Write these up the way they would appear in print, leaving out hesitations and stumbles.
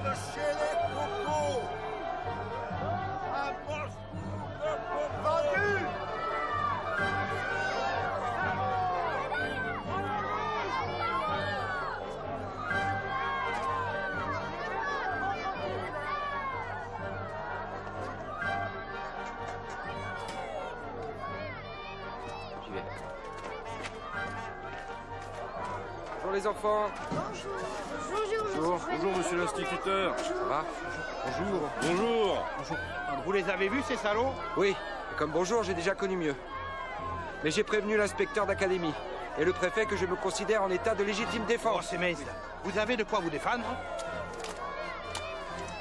de chez les cocos. Un poche-bout de coco. Vendu. J'y vais. Bonjour les enfants. Bonjour, monsieur l'instituteur. Ça va? Bonjour. Bonjour. Vous les avez vus, ces salauds? Oui, et comme bonjour, j'ai déjà connu mieux. Mais j'ai prévenu l'inspecteur d'académie et le préfet que je me considère en état de légitime Oh, défense. c'est mince. Vous avez de quoi vous défendre?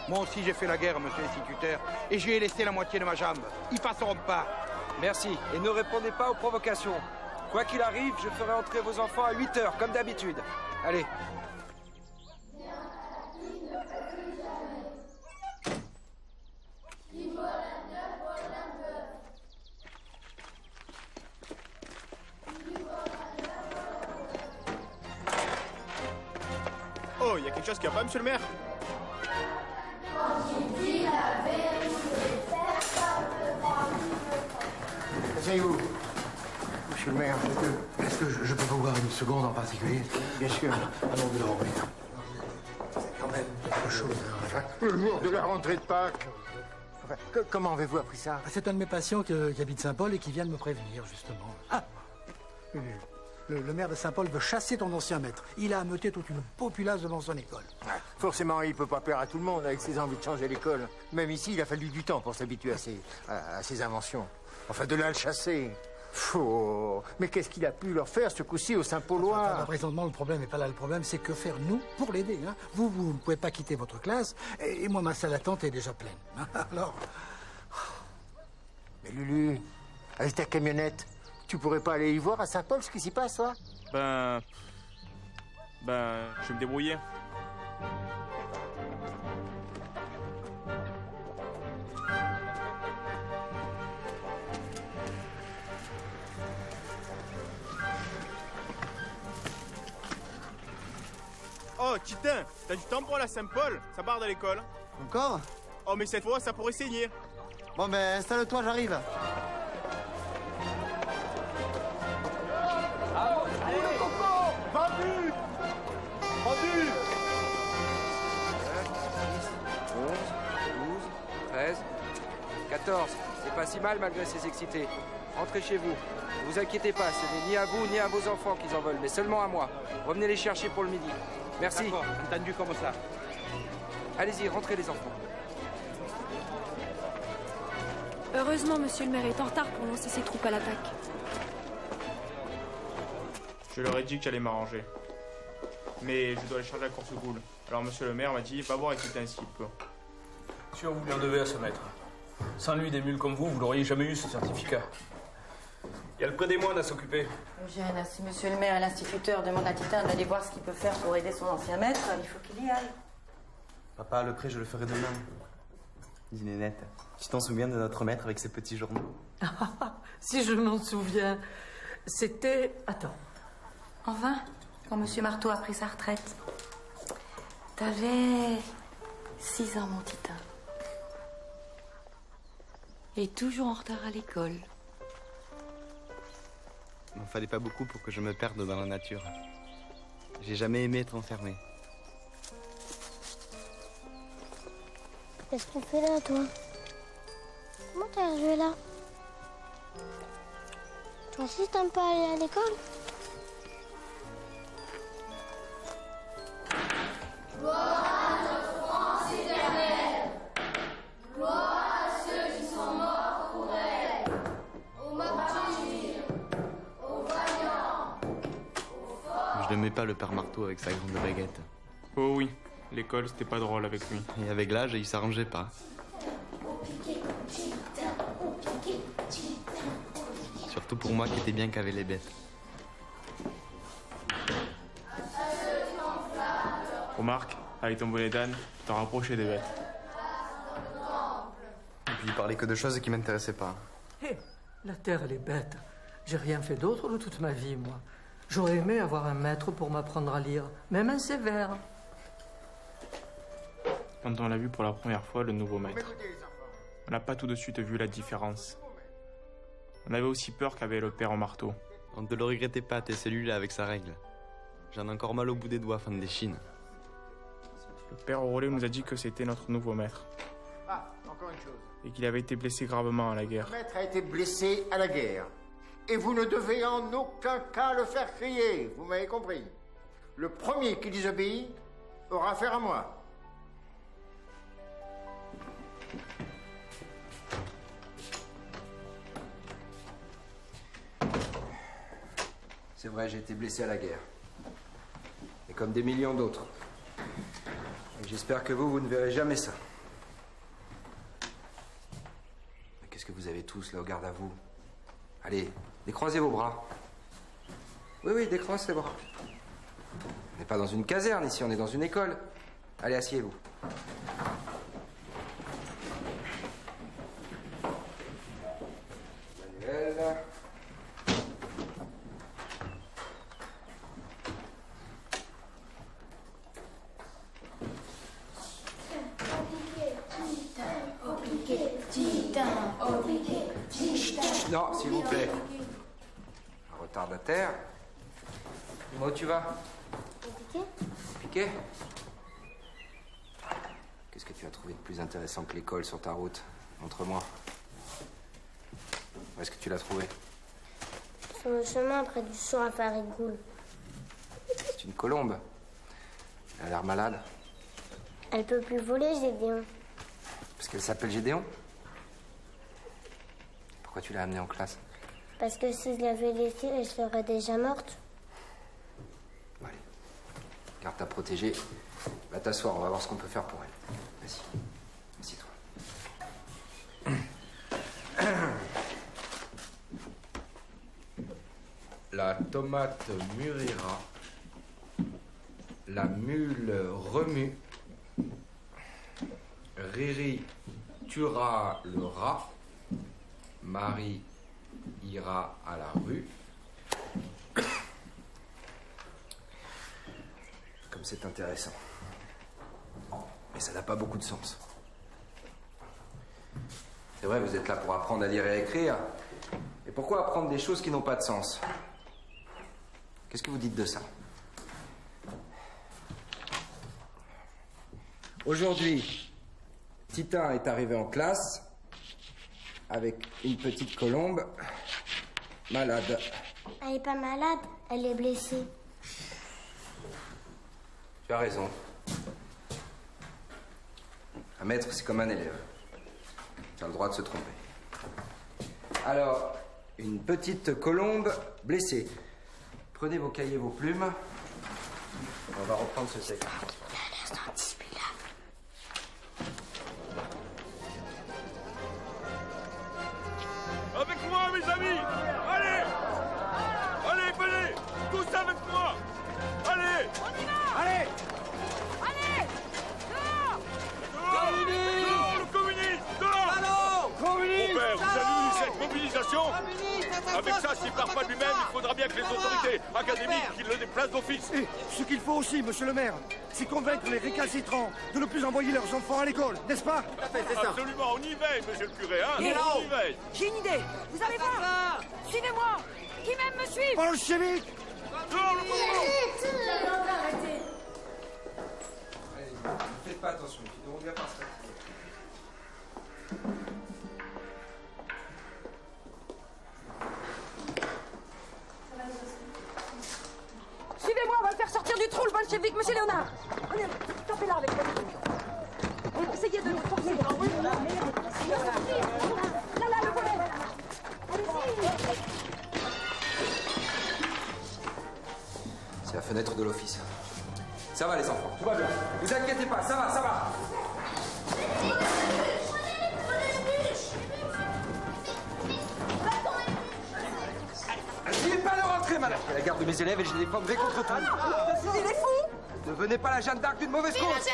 Moi aussi, j'ai fait la guerre, monsieur l'instituteur, et j'y ai laissé la moitié de ma jambe. Ils passeront pas. Merci, et ne répondez pas aux provocations. Quoi qu'il arrive, je ferai entrer vos enfants à 8 heures, comme d'habitude. Allez. Oh, il y a quelque chose qui va pas, monsieur le maire? Asseyez-vous. Monsieur le maire, est-ce que je peux vous voir une seconde en particulier? Bien sûr. Allons de l'envoyer. C'est quand même quelque chose. Enfin, le jour de la rentrée de Pâques. Enfin, comment avez-vous appris ça? C'est un de mes patients qui habite Saint-Paul et qui vient de me prévenir, justement. Ah, le maire de Saint-Paul veut chasser ton ancien maître. Il a ameuté toute une populace devant son école. Forcément, il peut pas plaire à tout le monde avec ses envies de changer l'école. Même ici, il a fallu du temps pour s'habituer à ses inventions. Enfin, de là à le chasser. Faux. Mais qu'est-ce qu'il a pu leur faire ce coup-ci au Saint-Paulois? Enfin, présentement, le problème n'est pas là. Le problème, c'est que faire nous pour l'aider. Hein. Vous ne pouvez pas quitter votre classe. Et moi, ma salle d'attente est déjà pleine. Hein. Alors... Mais Lulu, avec ta camionnette, tu pourrais pas aller y voir à Saint-Paul ce qui s'y passe, toi? Ben, je vais me débrouiller. Oh, Titin, t'as du temps pour aller à Saint-Paul? Ça barde à l'école. Encore? Oh, mais cette fois, ça pourrait saigner. Bon, ben, installe-toi, j'arrive. Vendu. Vendu. 11, 12, 13, 14. C'est pas si mal malgré ces excités. Rentrez chez vous. Ne vous inquiétez pas, ce n'est ni à vous ni à vos enfants qu'ils en veulent, mais seulement à moi. Revenez les chercher pour le midi. Merci. D'accord, entendu comme ça. Allez-y, rentrez les enfants. Heureusement, monsieur le maire est en retard pour lancer ses troupes à l'attaque. Je leur ai dit que j'allais m'arranger. Mais je dois aller charger la course cool. Alors monsieur le maire m'a dit, va voir et quitter ainsi peu. Sûr, vous lui en devez à ce maître. Sans lui, des mules comme vous l'auriez jamais eu ce certificat. Il y a le prêt des moines à s'occuper. Eugène, si monsieur le maire et l'instituteur demandent à Titin d'aller voir ce qu'il peut faire pour aider son ancien maître, il faut qu'il y aille. Papa, le prêt, je le ferai demain. Dis Nénette, tu t'en souviens de notre maître avec ses petits journaux? Si je m'en souviens, c'était... Attends. En vain, quand monsieur Marteau a pris sa retraite. T'avais 6 ans, mon Titin. Et toujours en retard à l'école. Il m'en fallait pas beaucoup pour que je me perde dans la nature. J'ai jamais aimé être enfermé. Qu'est-ce que tu fais là, toi? Comment t'es arrivé là? Toi aussi, t'aimes pas aller à l'école? Gloire à notre France éternelle. Gloire à ceux qui sont morts pour elle. Aux martyrs, aux vaillants, aux forts. Je n'aimais pas le père Marteau avec sa grande baguette. Oh oui, l'école c'était pas drôle avec lui. Et avec l'âge, il s'arrangeait pas. Surtout pour moi qui étais bien qu'avec les bêtes. Remarque, avec ton bonnet d'âne, tu t'en rapprochais des bêtes. Et puis il parlait que de choses qui m'intéressaient pas. Hé, la terre, elle est bête. J'ai rien fait d'autre de toute ma vie, moi. J'aurais aimé avoir un maître pour m'apprendre à lire, même un sévère. Quand on l'a vu pour la première fois, le nouveau maître, on n'a pas tout de suite vu la différence. On avait aussi peur qu'avait le père au marteau. On ne le regrettait pas, t'es celui-là avec sa règle. J'en ai encore mal au bout des doigts, fan des chines. Le père au relais nous a dit que c'était notre nouveau maître. Ah, encore une chose. Et qu'il avait été blessé gravement à la guerre. Le maître a été blessé à la guerre. Et vous ne devez en aucun cas le faire crier, vous m'avez compris. Le premier qui désobéit aura affaire à moi. C'est vrai, j'ai été blessé à la guerre. Et comme des millions d'autres. Et j'espère que vous ne verrez jamais ça. Mais qu'est-ce que vous avez tous là au garde à vous? Allez, décroisez vos bras. Oui, décroisez les bras. On n'est pas dans une caserne ici, on est dans une école. Allez, asseyez-vous. Manuel. Non, s'il vous plaît. Un retardataire. Dis-moi où tu vas? Piqué? Qu'est-ce que tu as trouvé de plus intéressant que l'école sur ta route? Montre-moi. Où est-ce que tu l'as trouvé? Sur le chemin près du champ à Farigoule. C'est une colombe. Elle a l'air malade. Elle peut plus voler, Gédéon. Parce qu'elle s'appelle Gédéon? Pourquoi tu l'as amenée en classe? Parce que si je l'avais laissée, elle serait déjà morte. Bon, allez. Garde ta protégée. Va t'asseoir, on va voir ce qu'on peut faire pour elle. Vas-y. Assieds-toi. La tomate mûrira. La mule remue. Riri tuera le rat. Marie ira à la rue. Comme c'est intéressant. Mais ça n'a pas beaucoup de sens. C'est vrai, vous êtes là pour apprendre à lire et à écrire. Et pourquoi apprendre des choses qui n'ont pas de sens? Qu'est-ce que vous dites de ça? Aujourd'hui, Titin est arrivé en classe avec une petite colombe malade. Elle est pas malade, elle est blessée. Tu as raison. Un maître, c'est comme un élève. Tu as le droit de se tromper. Alors, une petite colombe blessée. Prenez vos cahiers, vos plumes. On va reprendre ce texte. Avec moi, mes amis! Allez! Allez, venez! Tous avec moi! Allez! On y va! Allez! Allez! Dehors! Dehors, le communiste! Dehors! Mon père, vous avez vu cette mobilisation? Avec ça, s'il ne part pas lui-même, il faudra bien que les autorités académiques qu'il le déplacent d'office. Et ce qu'il faut aussi, monsieur le maire, c'est convaincre les récalcitrants de ne plus envoyer leurs enfants à l'école, n'est-ce pas? Absolument, on y veille, monsieur le curé, hein? Et On y veille. J'ai une idée. Vous allez voir. Suivez-moi. Qui même me suit? Bolchevique! Dehors, le mouvement! Arrêtez. Allez, ne faites pas attention, ils devront bien pas se fatiguer. Suivez-moi, on va le faire sortir du trou, le bolchevique, monsieur Léonard. Allez, tapez là avec votre essayez de nous forcer. Là, le volet. C'est la fenêtre de l'office. Ça va les enfants, tout va bien. Ne vous inquiétez pas, ça va, ça va. N'essayez pas de rentrer, madame. Je fais la garde de mes élèves et je les défendrai contre tout. Il est fou. Ne devenez pas la Jeanne d'Arc d'une mauvaise cause.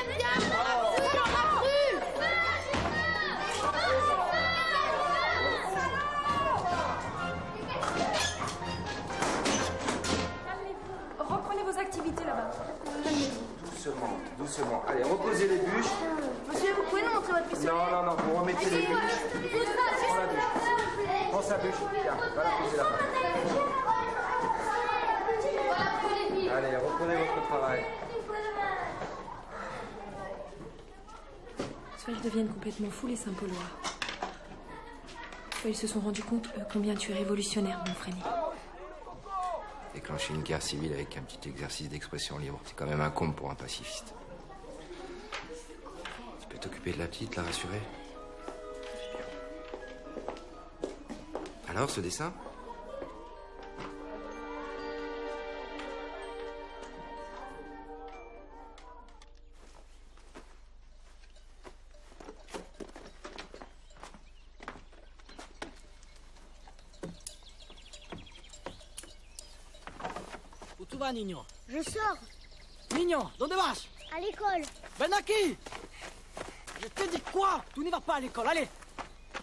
Reprenez vos activités là-bas. Doucement, doucement. Allez, reposez les bûches. Monsieur, vous pouvez nous montrer votre pistolet? Non, vous remettez les bûches. Prends la bûche. Prends sa bûche. Tiens, va la poser là-bas. Allez, reprenez votre travail. Soit ils deviennent complètement fous, les Saint-Paulois. Soit ils se sont rendus compte combien tu es révolutionnaire, mon Frény. Déclencher une guerre civile avec un petit exercice d'expression libre, c'est quand même un comble pour un pacifiste. Tu peux t'occuper de la petite, la rassurer. Alors, ce dessin? Où tu vas, Nino? Je sors. Nino, ¿dónde vas? À l'école. Ven aquí! Je te dis quoi? Tu n'y vas pas à l'école, allez!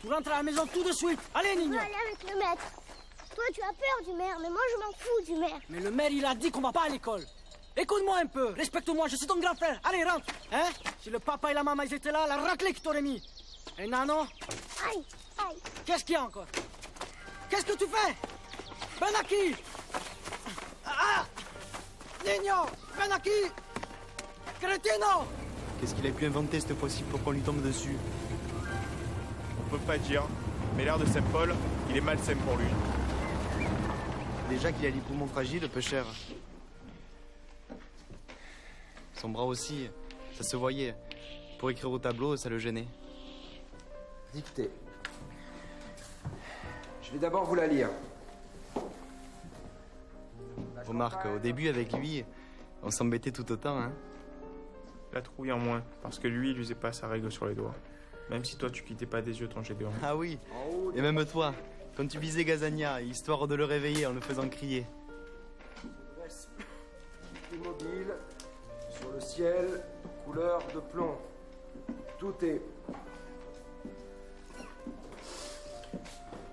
Tu rentres à la maison tout de suite. Allez, Je veux Nino! aller avec le maître. Toi, tu as peur du maire, mais moi, je m'en fous du maire. Mais le maire, il a dit qu'on va pas à l'école. Écoute-moi un peu, respecte-moi, je suis ton grand frère. Allez, rentre! Hein? Si le papa et la maman, ils étaient là, la raclée qu'ils t'auraient mis. Et Nano? Aïe, aïe. Qu'est-ce qu'il y a encore? Qu'est-ce que tu fais? Ven aquí! Ah! Nino! Ven aquí! Cretino! Qu'est-ce qu'il a pu inventer cette fois-ci pour qu'on lui tombe dessus? On peut pas dire, mais l'air de Saint-Paul, il est malsain pour lui. Déjà qu'il a les poumons fragiles, peu cher. Son bras aussi, ça se voyait. Pour écrire au tableau, ça le gênait. Dictée. Je vais d'abord vous la lire. Remarque, au début, avec lui, on s'embêtait tout autant, hein. La trouille en moins, parce que lui, il usait pas sa règle sur les doigts. Même si toi, tu quittais pas des yeux ton Gédéon. Ah oui, et même toi, quand tu visais Gazania, histoire de le réveiller en le faisant crier. Reste immobile, sur le ciel, couleur de plomb. Tout est...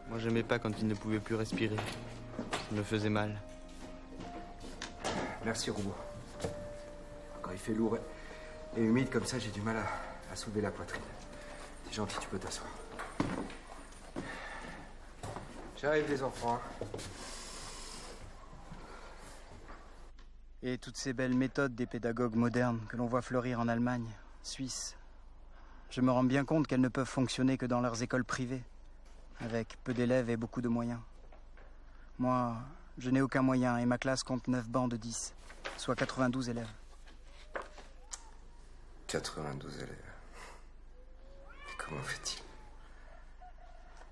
Moi, j'aimais pas quand il ne pouvait plus respirer. Ça me faisait mal. Merci, Roubaud. Quand il fait lourd et humide comme ça, j'ai du mal à soulever la poitrine. C'est gentil, tu peux t'asseoir. J'arrive, les enfants. Et toutes ces belles méthodes des pédagogues modernes que l'on voit fleurir en Allemagne, Suisse, je me rends bien compte qu'elles ne peuvent fonctionner que dans leurs écoles privées, avec peu d'élèves et beaucoup de moyens. Moi, je n'ai aucun moyen et ma classe compte 9 bancs de 10, soit 92 élèves. 92 élèves. Et comment fait-il?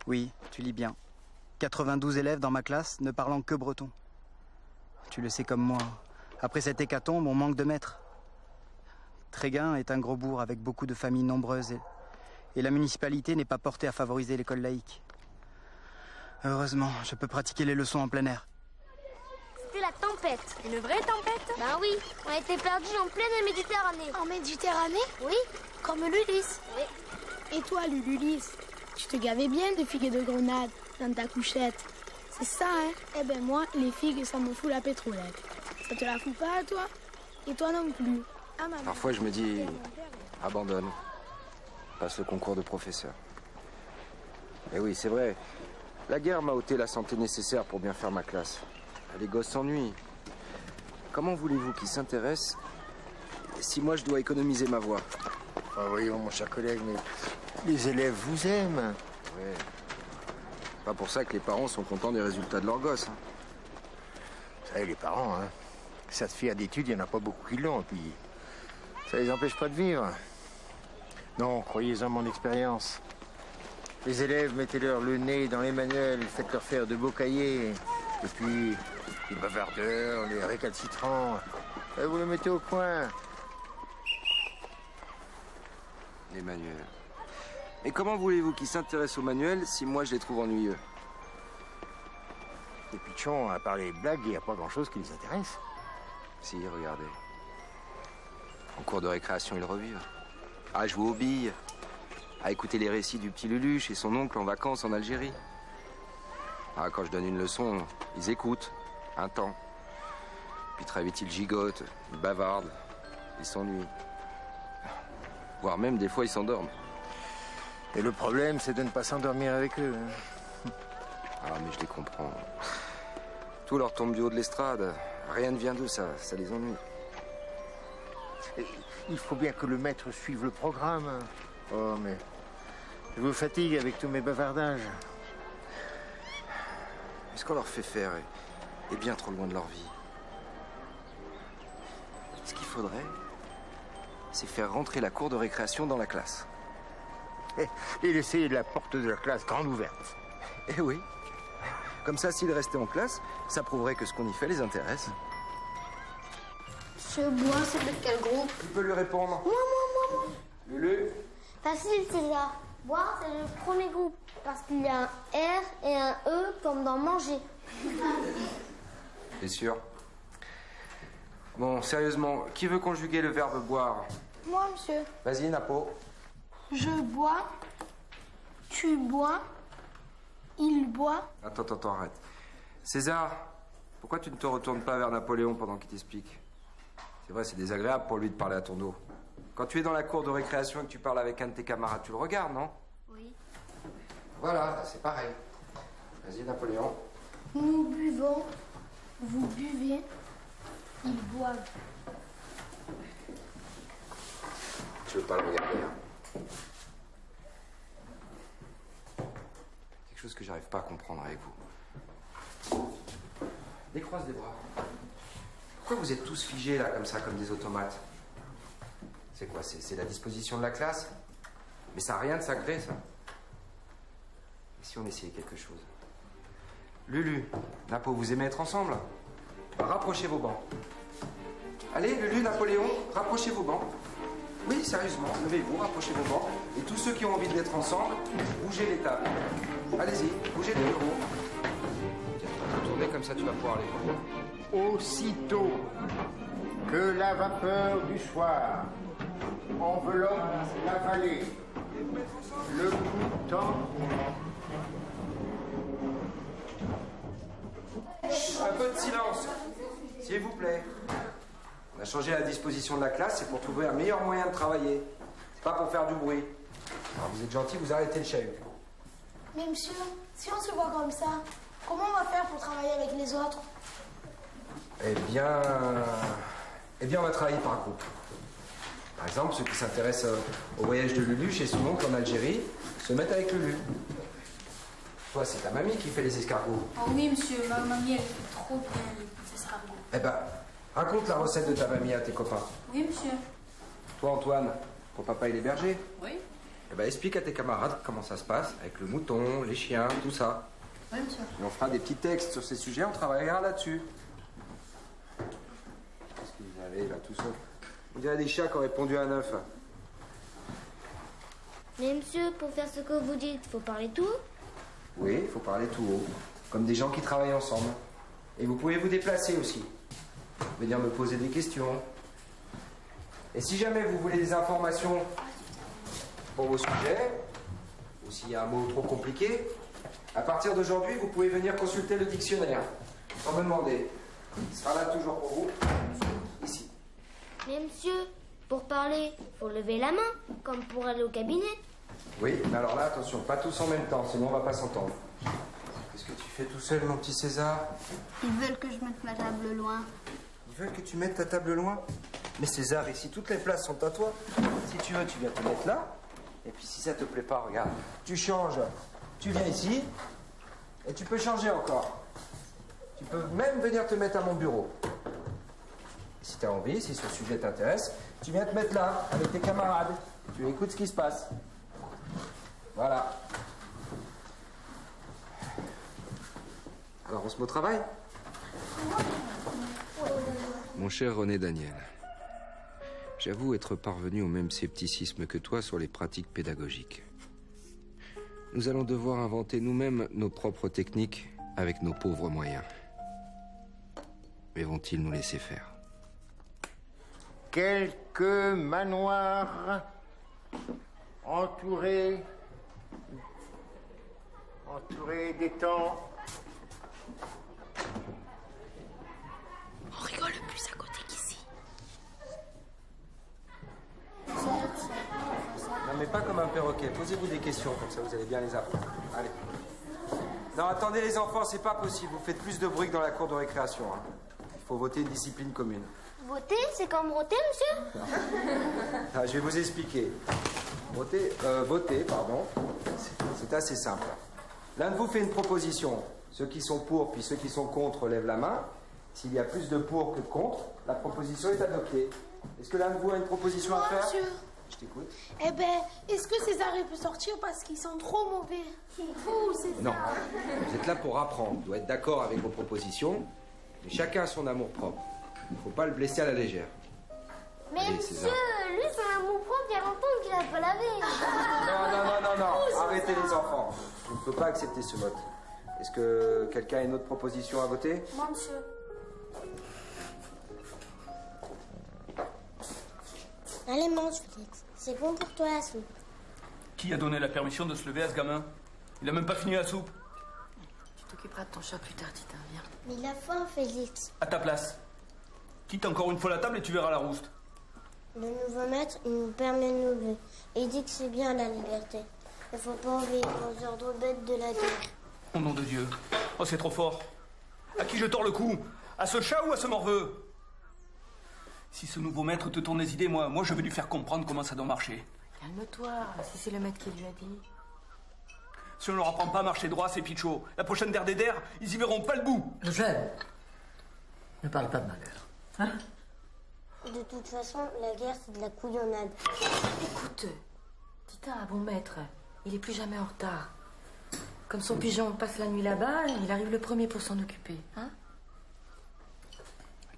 Oui, tu lis bien. 92 élèves dans ma classe ne parlant que breton. Tu le sais comme moi. Après cette hécatombe, on manque de maîtres. Tréguin est un gros bourg avec beaucoup de familles nombreuses et la municipalité n'est pas portée à favoriser l'école laïque. Heureusement, je peux pratiquer les leçons en plein air. C'était la tempête. Une vraie tempête? Ben oui, on était perdus en pleine Méditerranée. En Méditerranée? Oui, Comme l'Ulysse. oui. Et toi, Lululysse, tu te gavais bien de figues et de grenades dans ta couchette. C'est ça, hein? Eh ben moi, les figues, ça me fout la pétrolette. Ça te la fout pas, toi? Et toi non plus. Ah, maman. Parfois, je me dis, abandonne. Passe le concours de professeur. Et oui, c'est vrai. La guerre m'a ôté la santé nécessaire pour bien faire ma classe. Les gosses s'ennuient. Comment voulez-vous qu'ils s'intéressent si moi je dois économiser ma voix? Ah voyons, mon cher collègue, mais les élèves vous aiment. Ouais. Pas pour ça que les parents sont contents des résultats de leurs gosses. Hein. Vous savez, les parents, hein, cette fille d'études, il n'y en a pas beaucoup qui l'ont, et puis ça les empêche pas de vivre. Non, croyez-en mon expérience. Les élèves, mettez-leur le nez dans les manuels, faites-leur faire de beaux cahiers. Et puis, les bavardeurs, les récalcitrants, vous les mettez au coin. Les manuels. Et comment voulez-vous qu'ils s'intéressent aux manuels si moi je les trouve ennuyeux? Les pichons, à part les blagues, il n'y a pas grand-chose qui les intéresse. Si, regardez. En cours de récréation, ils revivent. À jouer aux billes, à écouter les récits du petit Luluche et son oncle en vacances en Algérie. Ah, quand je donne une leçon, ils écoutent, un temps. Puis très vite, ils gigotent, ils bavardent, ils s'ennuient. Voire même, des fois, ils s'endorment. Et le problème, c'est de ne pas s'endormir avec eux. Hein. Ah, mais je les comprends. Tout leur tombe du haut de l'estrade. Rien ne vient d'eux, ça les ennuie. Et il faut bien que le maître suive le programme. Oh, mais je vous fatigue avec tous mes bavardages. Ce qu'on leur fait faire est bien trop loin de leur vie. Ce qu'il faudrait, c'est faire rentrer la cour de récréation dans la classe. Et laisser la porte de la classe grande ouverte. Eh oui. Comme ça, s'ils restaient en classe, ça prouverait que ce qu'on y fait les intéresse. Ce bois, c'est de quel groupe? Tu peux lui répondre. Moi. Lulu. Facile, César. Boire, c'est le premier groupe. Parce qu'il y a un R et un E comme dans manger. T'es sûr? Bon, sérieusement, qui veut conjuguer le verbe boire? Moi, monsieur. Vas-y, Napo. Je bois. Tu bois. Il boit. Attends, arrête. César, pourquoi tu ne te retournes pas vers Napoléon pendant qu'il t'explique? C'est vrai, c'est désagréable pour lui de parler à ton dos. Quand tu es dans la cour de récréation et que tu parles avec un de tes camarades, tu le regardes, non? Oui. Voilà, c'est pareil. Vas-y, Napoléon. Nous buvons. Vous buvez. Ils boivent. Tu veux pas le regarder, hein? Quelque chose que j'arrive pas à comprendre avec vous. Décroise des bras. Pourquoi vous êtes tous figés là comme ça, comme des automates? C'est quoi? C'est la disposition de la classe? Mais ça n'a rien de sacré, ça. Et si on essayait quelque chose? Lulu, Napo, vous aimez être ensemble? Rapprochez vos bancs. Allez, Lulu, Napoléon, rapprochez vos bancs. Oui, sérieusement, levez-vous, rapprochez vos bancs. Et tous ceux qui ont envie d'être ensemble, bougez les tables. Allez-y, bougez les bureaux. Tournez comme ça, tu vas pouvoir aller. Aussitôt que la vapeur du soir enveloppe la vallée, le coup tend. Un peu de silence, s'il vous plaît. On a changé la disposition de la classe, c'est pour trouver un meilleur moyen de travailler. C'est pas pour faire du bruit. Alors vous êtes gentil, vous arrêtez le chahut. Mais monsieur, si on se voit comme ça, comment on va faire pour travailler avec les autres? Eh bien, on va travailler par groupe. Par exemple, ceux qui s'intéressent au voyage de Lulu chez son oncle en Algérie se mettent avec Lulu. Toi, c'est ta mamie qui fait les escargots. Oh oui, monsieur, ma mamie, elle fait trop bien les escargots. Eh ben, raconte la recette de ta mamie à tes copains. Oui, monsieur. Toi, Antoine, ton papa, il est berger. Oui. Eh ben, explique à tes camarades comment ça se passe avec le mouton, les chiens, tout ça. Oui, monsieur. Et on fera des petits textes sur ces sujets, on travaillera là-dessus. Qu'est-ce que vous avez là, tout seul? On dirait des chats qui ont répondu à un œuf. Mais monsieur, pour faire ce que vous dites, faut parler tout? Oui, il faut parler tout haut, comme des gens qui travaillent ensemble. Et vous pouvez vous déplacer aussi. Venir me poser des questions. Et si jamais vous voulez des informations pour vos sujets, ou s'il y a un mot trop compliqué, à partir d'aujourd'hui, vous pouvez venir consulter le dictionnaire, sans me demander. Il sera là toujours pour vous, ici. Mais monsieur, pour parler, faut lever la main, comme pour aller au cabinet. Oui, mais alors là, attention, pas tous en même temps, sinon on va pas s'entendre. Qu'est-ce que tu fais tout seul, mon petit César? Ils veulent que je mette ma table loin. Ils veulent que tu mettes ta table loin? Mais César, ici, toutes les places sont à toi. Si tu veux, tu viens te mettre là. Et puis si ça te plaît pas, regarde, tu changes. Tu viens ici, et tu peux changer encore. Tu peux même venir te mettre à mon bureau. Et si tu as envie, si ce sujet t'intéresse, tu viens te mettre là, avec tes camarades. Tu écoutes ce qui se passe. Voilà. Alors on se met au travail? Mon cher René Daniel, j'avoue être parvenu au même scepticisme que toi sur les pratiques pédagogiques. Nous allons devoir inventer nous-mêmes nos propres techniques avec nos pauvres moyens. Mais vont-ils nous laisser faire? Quelques manoirs entourés d'étangs. On rigole plus à côté qu'ici. mais pas comme un perroquet. Posez-vous des questions, comme ça vous allez bien les apprendre. Allez. Non, attendez les enfants, c'est pas possible. Vous faites plus de bruit que dans la cour de récréation. Hein. Il faut voter une discipline commune. Voter, c'est comme voter, monsieur? Ah, je vais vous expliquer. Voter, pardon, c'est assez simple. L'un de vous fait une proposition. Ceux qui sont pour, puis ceux qui sont contre lèvent la main. S'il y a plus de pour que de contre, la proposition est adoptée. Est-ce que l'un de vous a une proposition à faire? Monsieur. Je t'écoute. Eh ben, est-ce que César peut sortir parce qu'ils sont trop mauvais? Fou, César. Non. Vous êtes là pour apprendre. Vous doit être d'accord avec vos propositions. Mais chacun a son amour propre. Il ne faut pas le blesser à la légère. Mais allez, monsieur, César. lui, son amour propre, il y a longtemps qu'il a pas lavé. Non. Arrêtez les enfants. Je ne peux pas accepter ce vote. Est-ce que quelqu'un a une autre proposition à voter? Moi, monsieur. Allez, mange, Félix. C'est bon pour toi, la soupe. Qui a donné la permission de se lever à ce gamin? Il a même pas fini la soupe. Tu t'occuperas de ton chat plus tard, Titin, viens. Mais il a faim, Félix. À ta place. Quitte encore une fois la table et tu verras la rouste. Le nouveau maître, il nous permet de nous lever. Et il dit que c'est bien, la liberté. Il faut pas obéir aux ordres bêtes de la guerre. Au nom de Dieu. Oh, c'est trop fort. À qui je tords le cou? À ce chat ou à ce morveux? Si ce nouveau maître te tourne les idées, moi je vais lui faire comprendre comment ça doit marcher. Calme-toi, si c'est le maître qui lui a dit. Si on leur apprend pas à marcher droit, c'est Pichot. La prochaine der des der, ils y verront pas le bout. Eugène, ne parle pas de malheur. Hein? De toute façon, la guerre, c'est de la couillonnade. Écoute, Titin a bon maître. Il est plus jamais en retard. Comme son pigeon passe la nuit là-bas, il arrive le premier pour s'en occuper. Hein?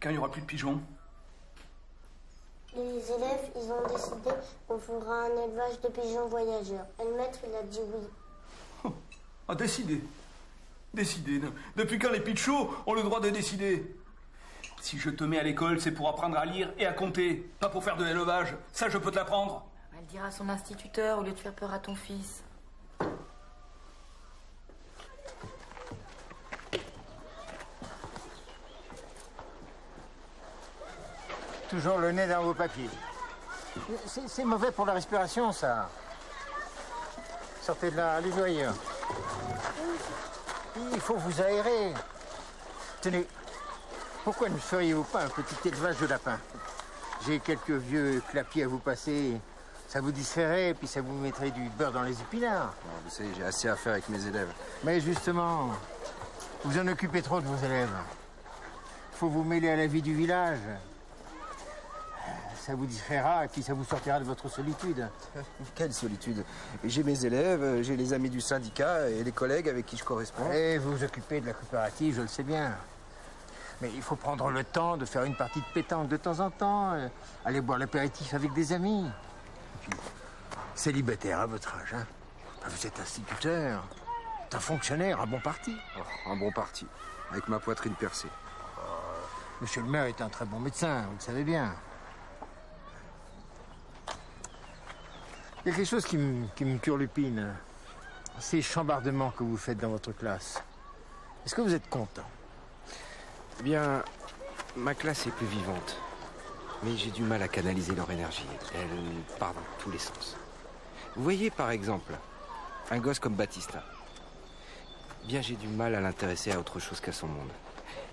Quand il n'y aura plus de pigeons? Les élèves, ils ont décidé qu'on fera un élevage de pigeons voyageurs. Et le maître, il a dit oui. Ah, décider. Décider. Depuis quand les Pichots ont le droit de décider? Si je te mets à l'école, c'est pour apprendre à lire et à compter, pas pour faire de l'élevage. Ça, je peux te l'apprendre. Elle dira à son instituteur au lieu de faire peur à ton fils. Toujours le nez dans vos papiers. C'est mauvais pour la respiration, ça. Sortez de là, allez ailleurs. Il faut vous aérer. Tenez, pourquoi ne feriez-vous pas un petit élevage de lapins? J'ai quelques vieux clapiers à vous passer. Ça vous distrairait, puis ça vous mettrait du beurre dans les épinards. Non, vous savez, j'ai assez à faire avec mes élèves. Mais justement, vous en occupez trop de vos élèves. Faut vous mêler à la vie du village. Ça vous distraira et puis ça vous sortira de votre solitude. Quelle solitude? J'ai mes élèves, j'ai les amis du syndicat et les collègues avec qui je corresponds. Et vous vous occupez de la coopérative, je le sais bien. Mais il faut prendre le temps de faire une partie de pétanque de temps en temps, aller boire l'apéritif avec des amis. Et puis, célibataire à votre âge, hein? Vous êtes instituteur, un fonctionnaire, un bon parti. Oh, un bon parti, avec ma poitrine percée. Monsieur le maire est un très bon médecin, vous le savez bien. Il y a quelque chose qui me turlupine. Ces chambardements que vous faites dans votre classe. Est-ce que vous êtes content? Eh bien, ma classe est plus vivante. Mais j'ai du mal à canaliser leur énergie. Elle part dans tous les sens. Vous voyez, par exemple, un gosse comme Baptista. Eh bien, j'ai du mal à l'intéresser à autre chose qu'à son monde.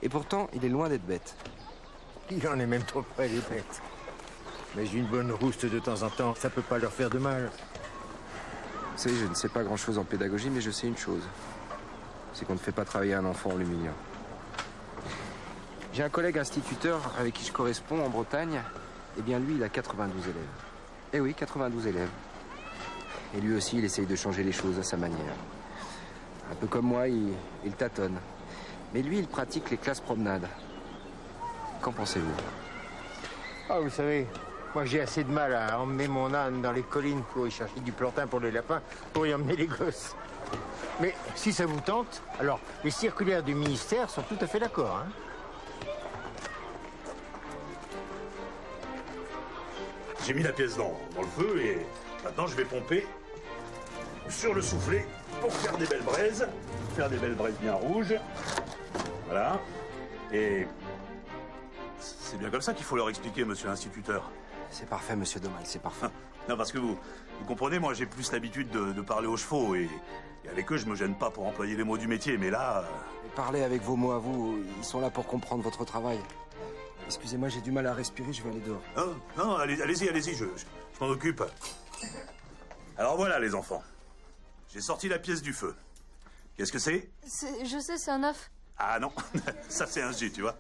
Et pourtant, il est loin d'être bête. Il en est même trop près, les bêtes. Mais une bonne rouste de temps en temps, ça peut pas leur faire de mal. Vous savez, je ne sais pas grand-chose en pédagogie, mais je sais une chose. C'est qu'on ne fait pas travailler un enfant en l'humiliant. J'ai un collègue instituteur avec qui je corresponds en Bretagne. Eh bien, lui, il a 92 élèves. Eh oui, 92 élèves. Et lui aussi, il essaye de changer les choses à sa manière. Un peu comme moi, il tâtonne. Mais lui, il pratique les classes promenades. Qu'en pensez-vous? Ah, vous savez, moi j'ai assez de mal à emmener mon âne dans les collines pour y chercher du plantain pour les lapins, pour y emmener les gosses. Mais si ça vous tente, alors les circulaires du ministère sont tout à fait d'accord, hein. J'ai mis la pièce dans le feu et maintenant je vais pomper sur le soufflet pour faire des belles braises bien rouges. Voilà. Et c'est bien comme ça qu'il faut leur expliquer, monsieur l'instituteur. C'est parfait, monsieur Domal, c'est parfait. Non, parce que vous comprenez, moi j'ai plus l'habitude de parler aux chevaux et avec eux je me gêne pas pour employer les mots du métier, mais là... Mais parlez avec vos mots à vous, ils sont là pour comprendre votre travail. Excusez-moi, j'ai du mal à respirer, je vais aller dehors. Non, allez-y, je m'en occupe. Alors voilà les enfants, j'ai sorti la pièce du feu. Qu'est-ce que c'est? Je sais, c'est un œuf. Ah non, ça c'est un jus, tu vois.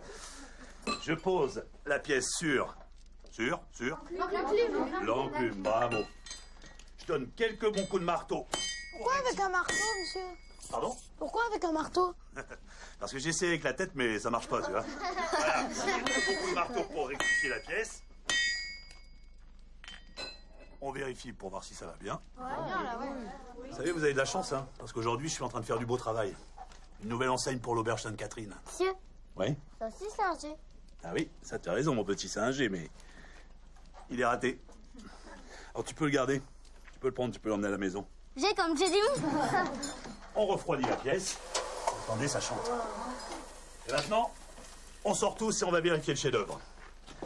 Je pose la pièce sur l'enclume, bravo. Je donne quelques bons coups de marteau. Pourquoi avec un marteau, monsieur? Pardon? Pourquoi avec un marteau? Parce que j'essaie avec la tête, mais ça marche pas, tu vois. Voilà, quelques bons coups de marteau pour rectifier la pièce. On vérifie pour voir si ça va bien. Vous savez, vous avez de la chance, hein, parce qu'aujourd'hui, je suis en train de faire du beau travail. Une nouvelle enseigne pour l'auberge Sainte-Catherine. Monsieur? Oui? Ça aussi, c'est un G. Ah oui, ça tu as raison, mon petit, c'est un G, mais il est raté. Alors tu peux le garder, tu peux le prendre, tu peux l'emmener à la maison. J'ai comme j'ai dit. On refroidit la pièce. Attendez, ça chante. Et maintenant, on sort tous et on va vérifier le chef-d'œuvre.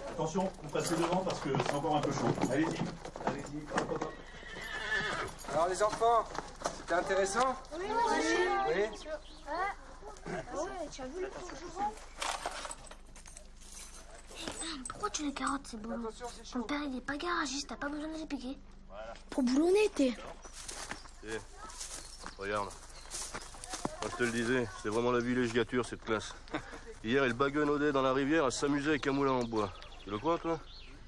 Attention, vous passez devant parce que c'est encore un peu chaud. Allez-y. Alors les enfants, c'était intéressant? Oui. Tu as vu le Pourquoi tu les carottes, c'est bon? Mon père, il est pas garagiste, t'as pas besoin de les piquer. Pour boulonner, t'es. Regarde. Moi, je te le disais, c'est vraiment la villégiature, cette classe. Hier, il baguenaudait dans la rivière à s'amuser avec un moulin en bois. Tu le crois, toi?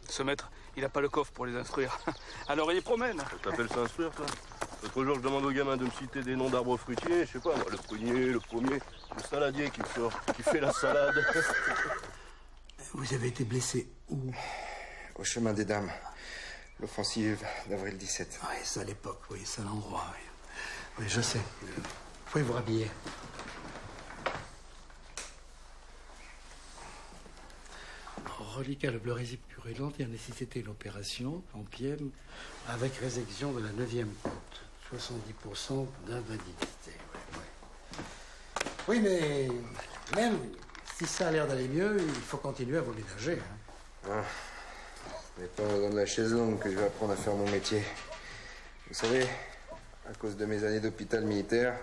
Ce maître, il a pas le coffre pour les instruire. Alors il les promène. Ça t'appelle ça instruire, toi? L'autre jour, je demande aux gamins de me citer des noms d'arbres fruitiers. Je sais pas, moi, le prunier, le pommier, le saladier qui fait la salade. Vous avez été blessé où? Au chemin des Dames. L'offensive d'avril 17. Oui, c'est à l'époque, oui, c'est à l'endroit, oui. Oui, je sais. Vous pouvez vous rhabiller. Reliquat le pleurésie purulente et a nécessité l'opération en Pième avec résection de la 9e côte. 70% d'invalidité. Oui, mais même si ça a l'air d'aller mieux, il faut continuer à vous ménager. Ce n'est pas dans de la chaise longue que je vais apprendre à faire mon métier. Vous savez, à cause de mes années d'hôpital militaire,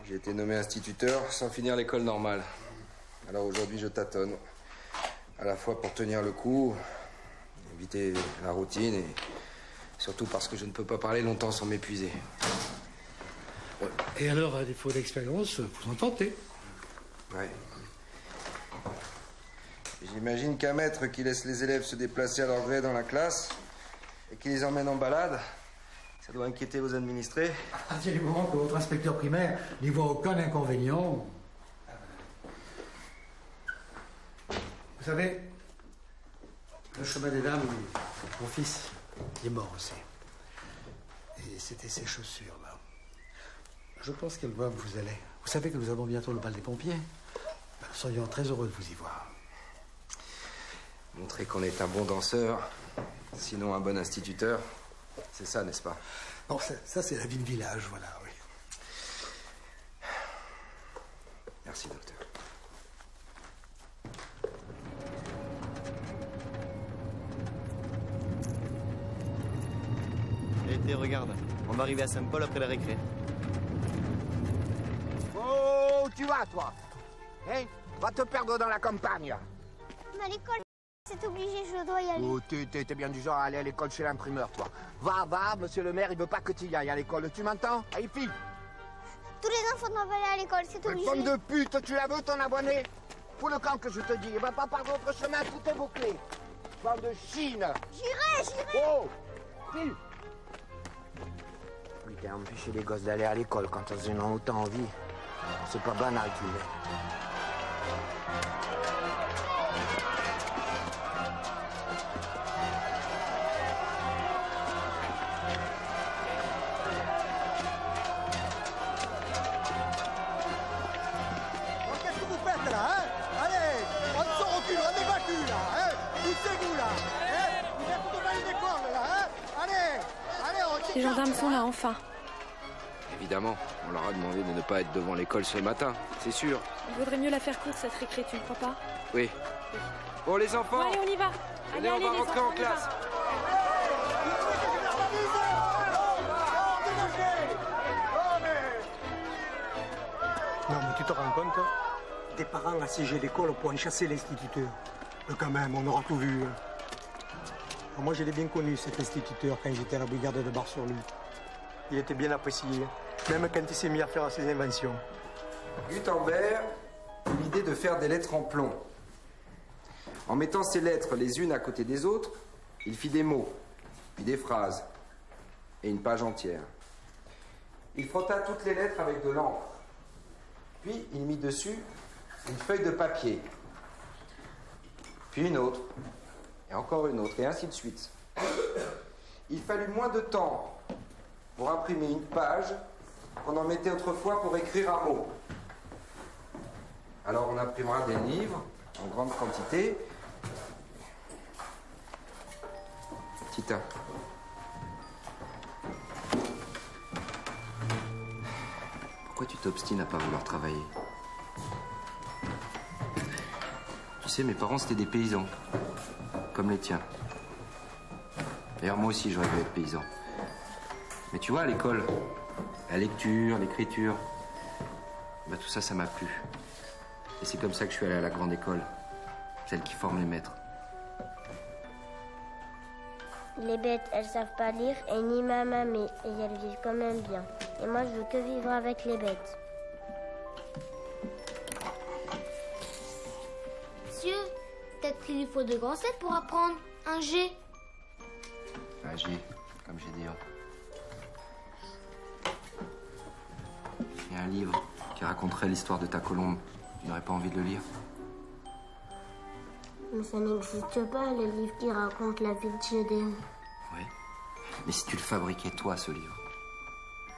j'ai été nommé instituteur sans finir l'école normale. Alors aujourd'hui, je tâtonne. À la fois pour tenir le coup, éviter la routine et surtout parce que je ne peux pas parler longtemps sans m'épuiser. Et alors, à défaut d'expérience, vous en tentez? Ouais. J'imagine qu'un maître qui laisse les élèves se déplacer à leur gré dans la classe et qui les emmène en balade, ça doit inquiéter vos administrés. À partir du moment que votre inspecteur primaire n'y voit aucun inconvénient. Vous savez, le chemin des Dames, mon fils, il est mort aussi. Et c'était ses chaussures, là. Je pense qu'elles doivent vous aller. Vous savez que nous avons bientôt le bal des pompiers. Nous serions très heureux de vous y voir. Montrer qu'on est un bon danseur, sinon un bon instituteur, c'est ça, n'est-ce pas? Bon, ça c'est la vie de village, voilà, oui. Merci, docteur. Et regarde, on va arriver à Saint-Paul après la récré. Oh, tu vas, toi? Hein? Va te perdre dans la campagne. Mais à l'école, c'est obligé, je dois y aller. Oh, t'es bien du genre à aller à l'école chez l'imprimeur, toi. Va, monsieur le maire, il veut pas que tu y ailles à l'école. Tu m'entends? Allez, fille. Tous les enfants doivent aller à l'école, c'est obligé. Bande de pute, tu la veux, ton abonné? Pour le camp que je te dis, va pas par d'autres chemins, tout est bouclé. Bande de chine. J'irai. Oh, fille. Putain, empêcher les gosses d'aller à l'école quand ils en ont autant envie. C'est pas banal, tu vois. Qu'est-ce que vous faites là, hein? Allez, on ne s'en recule, on évacue là, hein? Poussez-vous là, hein? Vous êtes devant une école là, hein? Allez, on... Les gendarmes sont là, enfin. Évidemment, on leur a demandé de ne pas être devant l'école ce matin, c'est sûr. Il vaudrait mieux la faire courte, cette récré, tu ne crois pas? Oui. Bon, les enfants. Bon, allez, on y va. Allez, on va les rentrer enfants, en classe. Non, mais tu te rends compte? Des parents assiégés l'école pour en chasser l'instituteur. Mais quand même, on aura tout vu. Alors moi, je l'ai bien connu, cet instituteur, quand j'étais à la brigade de Bar-sur-Loup. Il était bien apprécié, même quand il s'est mis à faire ses inventions. Gutenberg eut l'idée de faire des lettres en plomb. En mettant ces lettres les unes à côté des autres, il fit des mots, puis des phrases, et une page entière. Il frotta toutes les lettres avec de l'encre. Puis il mit dessus une feuille de papier, puis une autre, et encore une autre, et ainsi de suite. Il fallut moins de temps pour imprimer une page qu'on en mettait autrefois pour écrire un mot. Alors on imprimera des livres en grande quantité. Tita. Pourquoi tu t'obstines à pas vouloir travailler? Tu sais, mes parents, c'était des paysans. Comme les tiens. D'ailleurs, moi aussi, j'aurais voulu être paysan. Mais tu vois, à l'école, la lecture, l'écriture, bah, tout ça, ça m'a plu. Et c'est comme ça que je suis allé à la grande école. Celle qui forme les maîtres. Les bêtes, elles savent pas lire et ni maman, mais elles vivent quand même bien. Et moi, je veux que vivre avec les bêtes. Monsieur, peut-être qu'il lui faut de grossettes pour apprendre un G. Un G, comme j'ai dit. Il y a un livre qui raconterait l'histoire de ta colombe. Tu n'aurais pas envie de le lire? Mais ça n'existe pas, le livre qui raconte la vie de Gédéon. Oui. Mais si tu le fabriquais, toi, ce livre,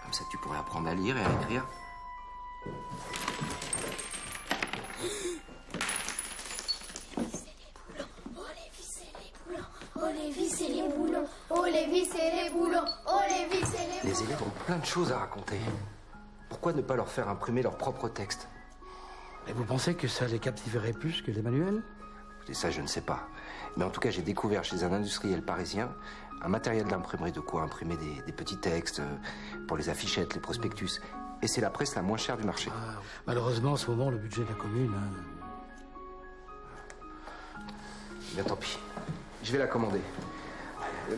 comme ça, tu pourrais apprendre à lire et à écrire. Oh les vis et les boulons, oh les vis et les boulons, oh les vis et les boulons. Les élèves ont plein de choses à raconter. Pourquoi ne pas leur faire imprimer leur propre texte? Et vous pensez que ça les captiverait plus que les manuels? Et ça, je ne sais pas. Mais en tout cas, j'ai découvert chez un industriel parisien un matériel d'imprimerie, de quoi imprimer des petits textes pour les affichettes, les prospectus. Et c'est la presse la moins chère du marché. Ah, malheureusement, en ce moment, le budget de la commune... Bien, tant pis. Je vais la commander.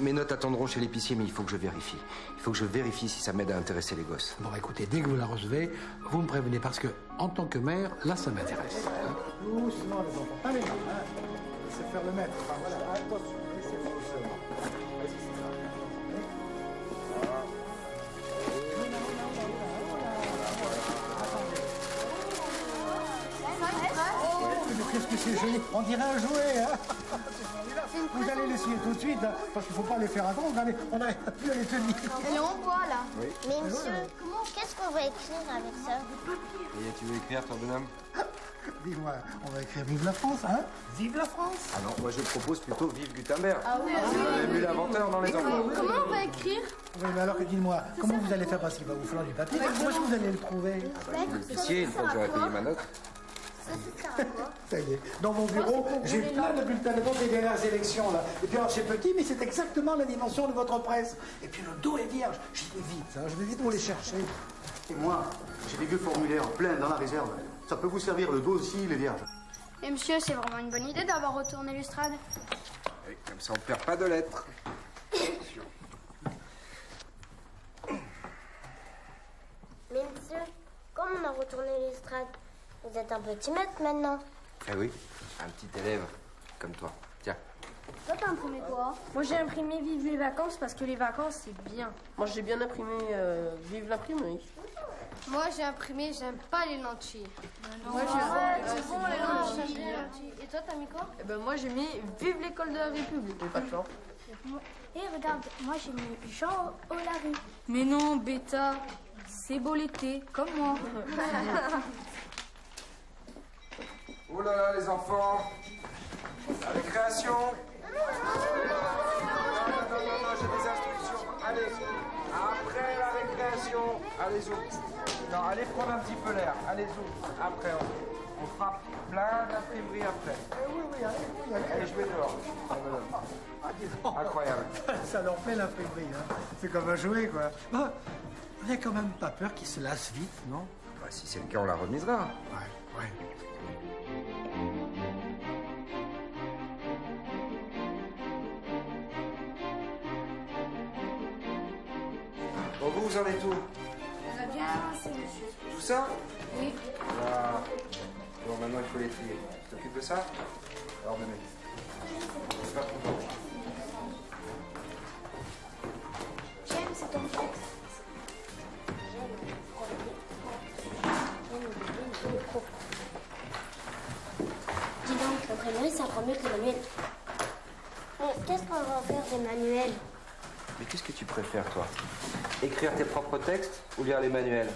Mes notes attendront chez l'épicier, mais il faut que je vérifie. Il faut que je vérifie si ça m'aide à intéresser les gosses. Bon, écoutez, dès que vous la recevez, vous me prévenez, parce que, en tant que maire, là, ça m'intéresse. Doucement, les enfants, pas les mains, hein. Laissez faire le maître. Enfin, voilà, attention, laissez faire doucement. Vas-y, c'est ça. Qu'est-ce que c'est joli? On dirait un jouet, hein? Vous allez l'essuyer tout de suite, hein, parce qu'il ne faut pas les faire attendre, on a plus à les tenir. Elle est en bois, là. Oui. Mais monsieur, qu'est-ce qu'on va écrire avec ça? Et tu veux écrire, toi, bonhomme? Dis-moi, on va écrire Vive la France, hein? Vive la France! Ah non, moi je propose plutôt Vive Gutenberg. Ah oui, Vous avez vu l'inventeur dans les enfants? Comment on va écrire? Oui, mais alors, dites-moi, comment vous allez faire? Parce qu'il va vous falloir du papier. Où est-ce que vous allez le trouver? L'épicier, une fois que j'aurai payé ma note. Ça y est, dans mon bureau, j'ai plein de bulletins de vote des dernières élections, là. Et puis alors, c'est petit, mais c'est exactement la dimension de votre presse. Et puis le dos est vierge. J'y vais vite, hein, je vais vite vous les chercher. Et moi, j'ai des vieux formulaires pleins dans la réserve. Ça peut vous servir, le dos aussi, il est vierge. Et monsieur, c'est vraiment une bonne idée d'avoir retourné l'Ustrade. Oui, comme ça, on ne perd pas de lettres. Mais monsieur, comme on a retourné l'estrade, vous êtes un petit maître maintenant. Eh oui, un petit élève comme toi. Tiens. Toi, t'as imprimé quoi? Moi, j'ai imprimé Vive les vacances parce que les vacances, c'est bien. Moi, j'ai bien imprimé Vive l'imprimerie. Moi, j'ai imprimé J'aime pas les lentilles. Moi, c'est bon les lentilles. Et toi, t'as mis quoi? Eh ben, moi, j'ai mis Vive l'école de la République. J'ai pas de chance. Et regarde, moi, j'ai mis Jean au Larry. Mais non, bêta, c'est beau l'été, comme moi. Oh là là, les enfants. La récréation. Non, j'ai des instructions. Allez, après la récréation. Attention, allez-y. Non, allez prendre un petit peu l'air. Allez-y. Après, on fera plein d'imprimeries après. Oui, allez. Allez jouer dehors. Incroyable. Ça leur fait l'imprimerie, hein. C'est comme un jouet, quoi. Bon, on n'a quand même pas peur qu'ils se lassent vite, non? Bah, si c'est le cas, on la remisera. Ouais. Bon, vous en êtes où? On a bien avancé, monsieur. Tout ça? Oui. Voilà. Bon, maintenant, il faut les trier. Tu t'occupes de ça? Alors, demain. C'est pas trop tôt. J'aime, c'est ton texte. Dis donc, l'imprimerie, ça apprend mieux que le manuel. Mais qu'est-ce qu'on va faire des manuels? Mais qu'est-ce que tu préfères, toi? Écrire tes propres textes ou lire les manuels?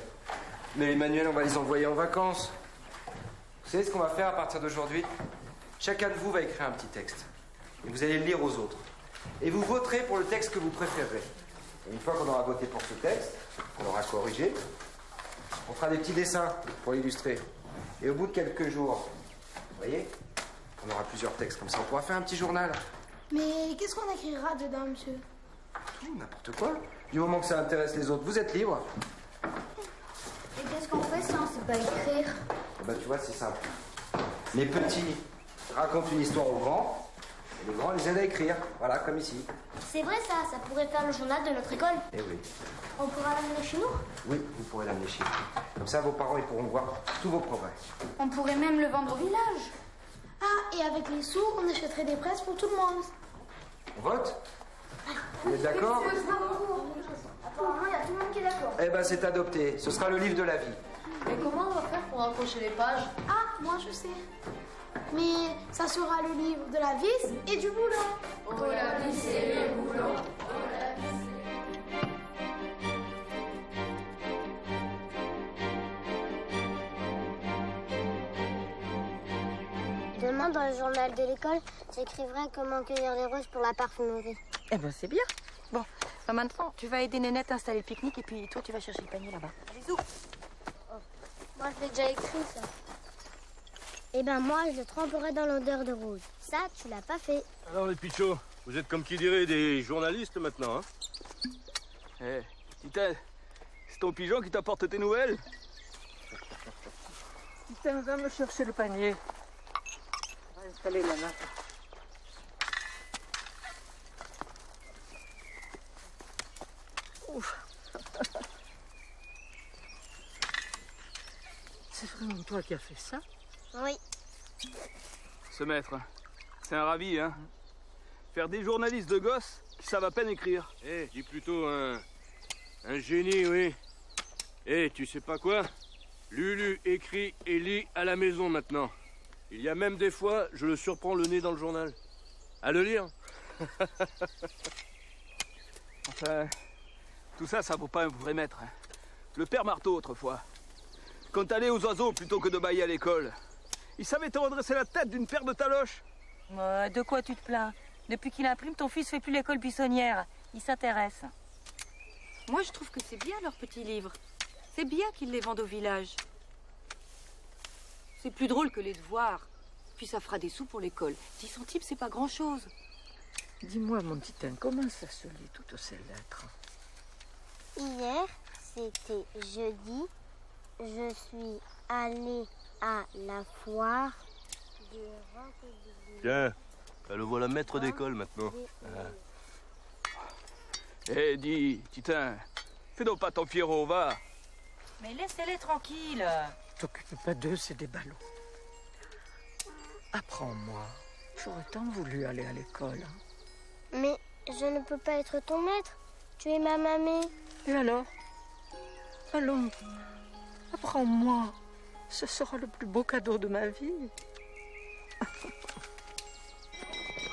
Mais les manuels, on va les envoyer en vacances. Vous savez ce qu'on va faire à partir d'aujourd'hui? Chacun de vous va écrire un petit texte. Et vous allez le lire aux autres. Et vous voterez pour le texte que vous préférez. Et une fois qu'on aura voté pour ce texte, qu'on aura corrigé, on fera des petits dessins pour illustrer. Et au bout de quelques jours, vous voyez, on aura plusieurs textes comme ça. On pourra faire un petit journal. Mais qu'est-ce qu'on écrira dedans, monsieur? Tout, n'importe quoi. Du moment que ça intéresse les autres, vous êtes libre. Et qu'est-ce qu'on fait si on ne sait pas écrire? Eh ben, tu vois, c'est simple. Les petits racontent une histoire aux grands, et les grands les aident à écrire. Voilà, comme ici. C'est vrai ça pourrait faire le journal de notre école. Eh oui. On pourra l'amener chez nous? Oui, vous pourrez l'amener chez vous. Comme ça, vos parents ils pourront voir tous vos progrès. On pourrait même le vendre au village. Ah, et avec les sous, on achèterait des presses pour tout le monde. On vote? Vous êtes d'accord? Apparemment, il y a tout le monde qui est d'accord. Eh ben, c'est adopté. Ce sera le livre de la vie. Mais comment on va faire pour accrocher les pages? Ah, moi je sais. Mais ça sera le livre de la vis et du boulot. Oh, la vis et le boulot. Demain, dans le journal de l'école, j'écrivrai comment cueillir les roses pour la parfumerie. Eh ben c'est bien. Bon, maintenant, tu vas aider Nénette à installer le pique-nique et puis toi, tu vas chercher le panier là-bas. Bisous. Moi, je l'ai déjà écrit, ça. Eh ben, moi, je le tremperai dans l'odeur de rose. Ça, tu l'as pas fait. Alors les pichots, vous êtes comme qui dirait des journalistes maintenant, hein? Eh, Titan, c'est ton pigeon qui t'apporte tes nouvelles? Titan, va me chercher le panier. On va installer la nappe. Ouf. C'est vraiment toi qui as fait ça? Oui. Ce maître, c'est un ravi, hein? Faire des journalistes de gosses qui savent à peine écrire. Eh, dis plutôt un génie, oui. Eh, tu sais pas quoi? Lulu écrit et lit à la maison maintenant. Il y a même des fois, je le surprends le nez dans le journal. À le lire. Enfin, tout ça, ça vaut pas un vrai maître. Hein. Le père Marteau, autrefois, quand t'allais aux oiseaux plutôt que de bailler à l'école, il savait te redresser la tête d'une paire de taloches. De quoi tu te plains? Depuis qu'il imprime, ton fils fait plus l'école buissonnière. Il s'intéresse. Moi, je trouve que c'est bien leurs petits livres. C'est bien qu'ils les vendent au village. C'est plus drôle que les devoirs. Puis ça fera des sous pour l'école. 10 centimes, c'est pas grand-chose. Dis-moi, mon Titan, comment ça se lit toutes ces lettres? Hier, c'était jeudi. Je suis allée à la foire. Tiens, le voilà maître d'école maintenant. Eh, dis, Titan, fais donc pas ton Pierrot, va. Mais laissez-les tranquilles. T'occupe pas d'eux, c'est des ballots. Apprends-moi. J'aurais tant voulu aller à l'école. Mais je ne peux pas être ton maître. Tu es ma mamie. Et alors? Allons, apprends-moi. Ce sera le plus beau cadeau de ma vie.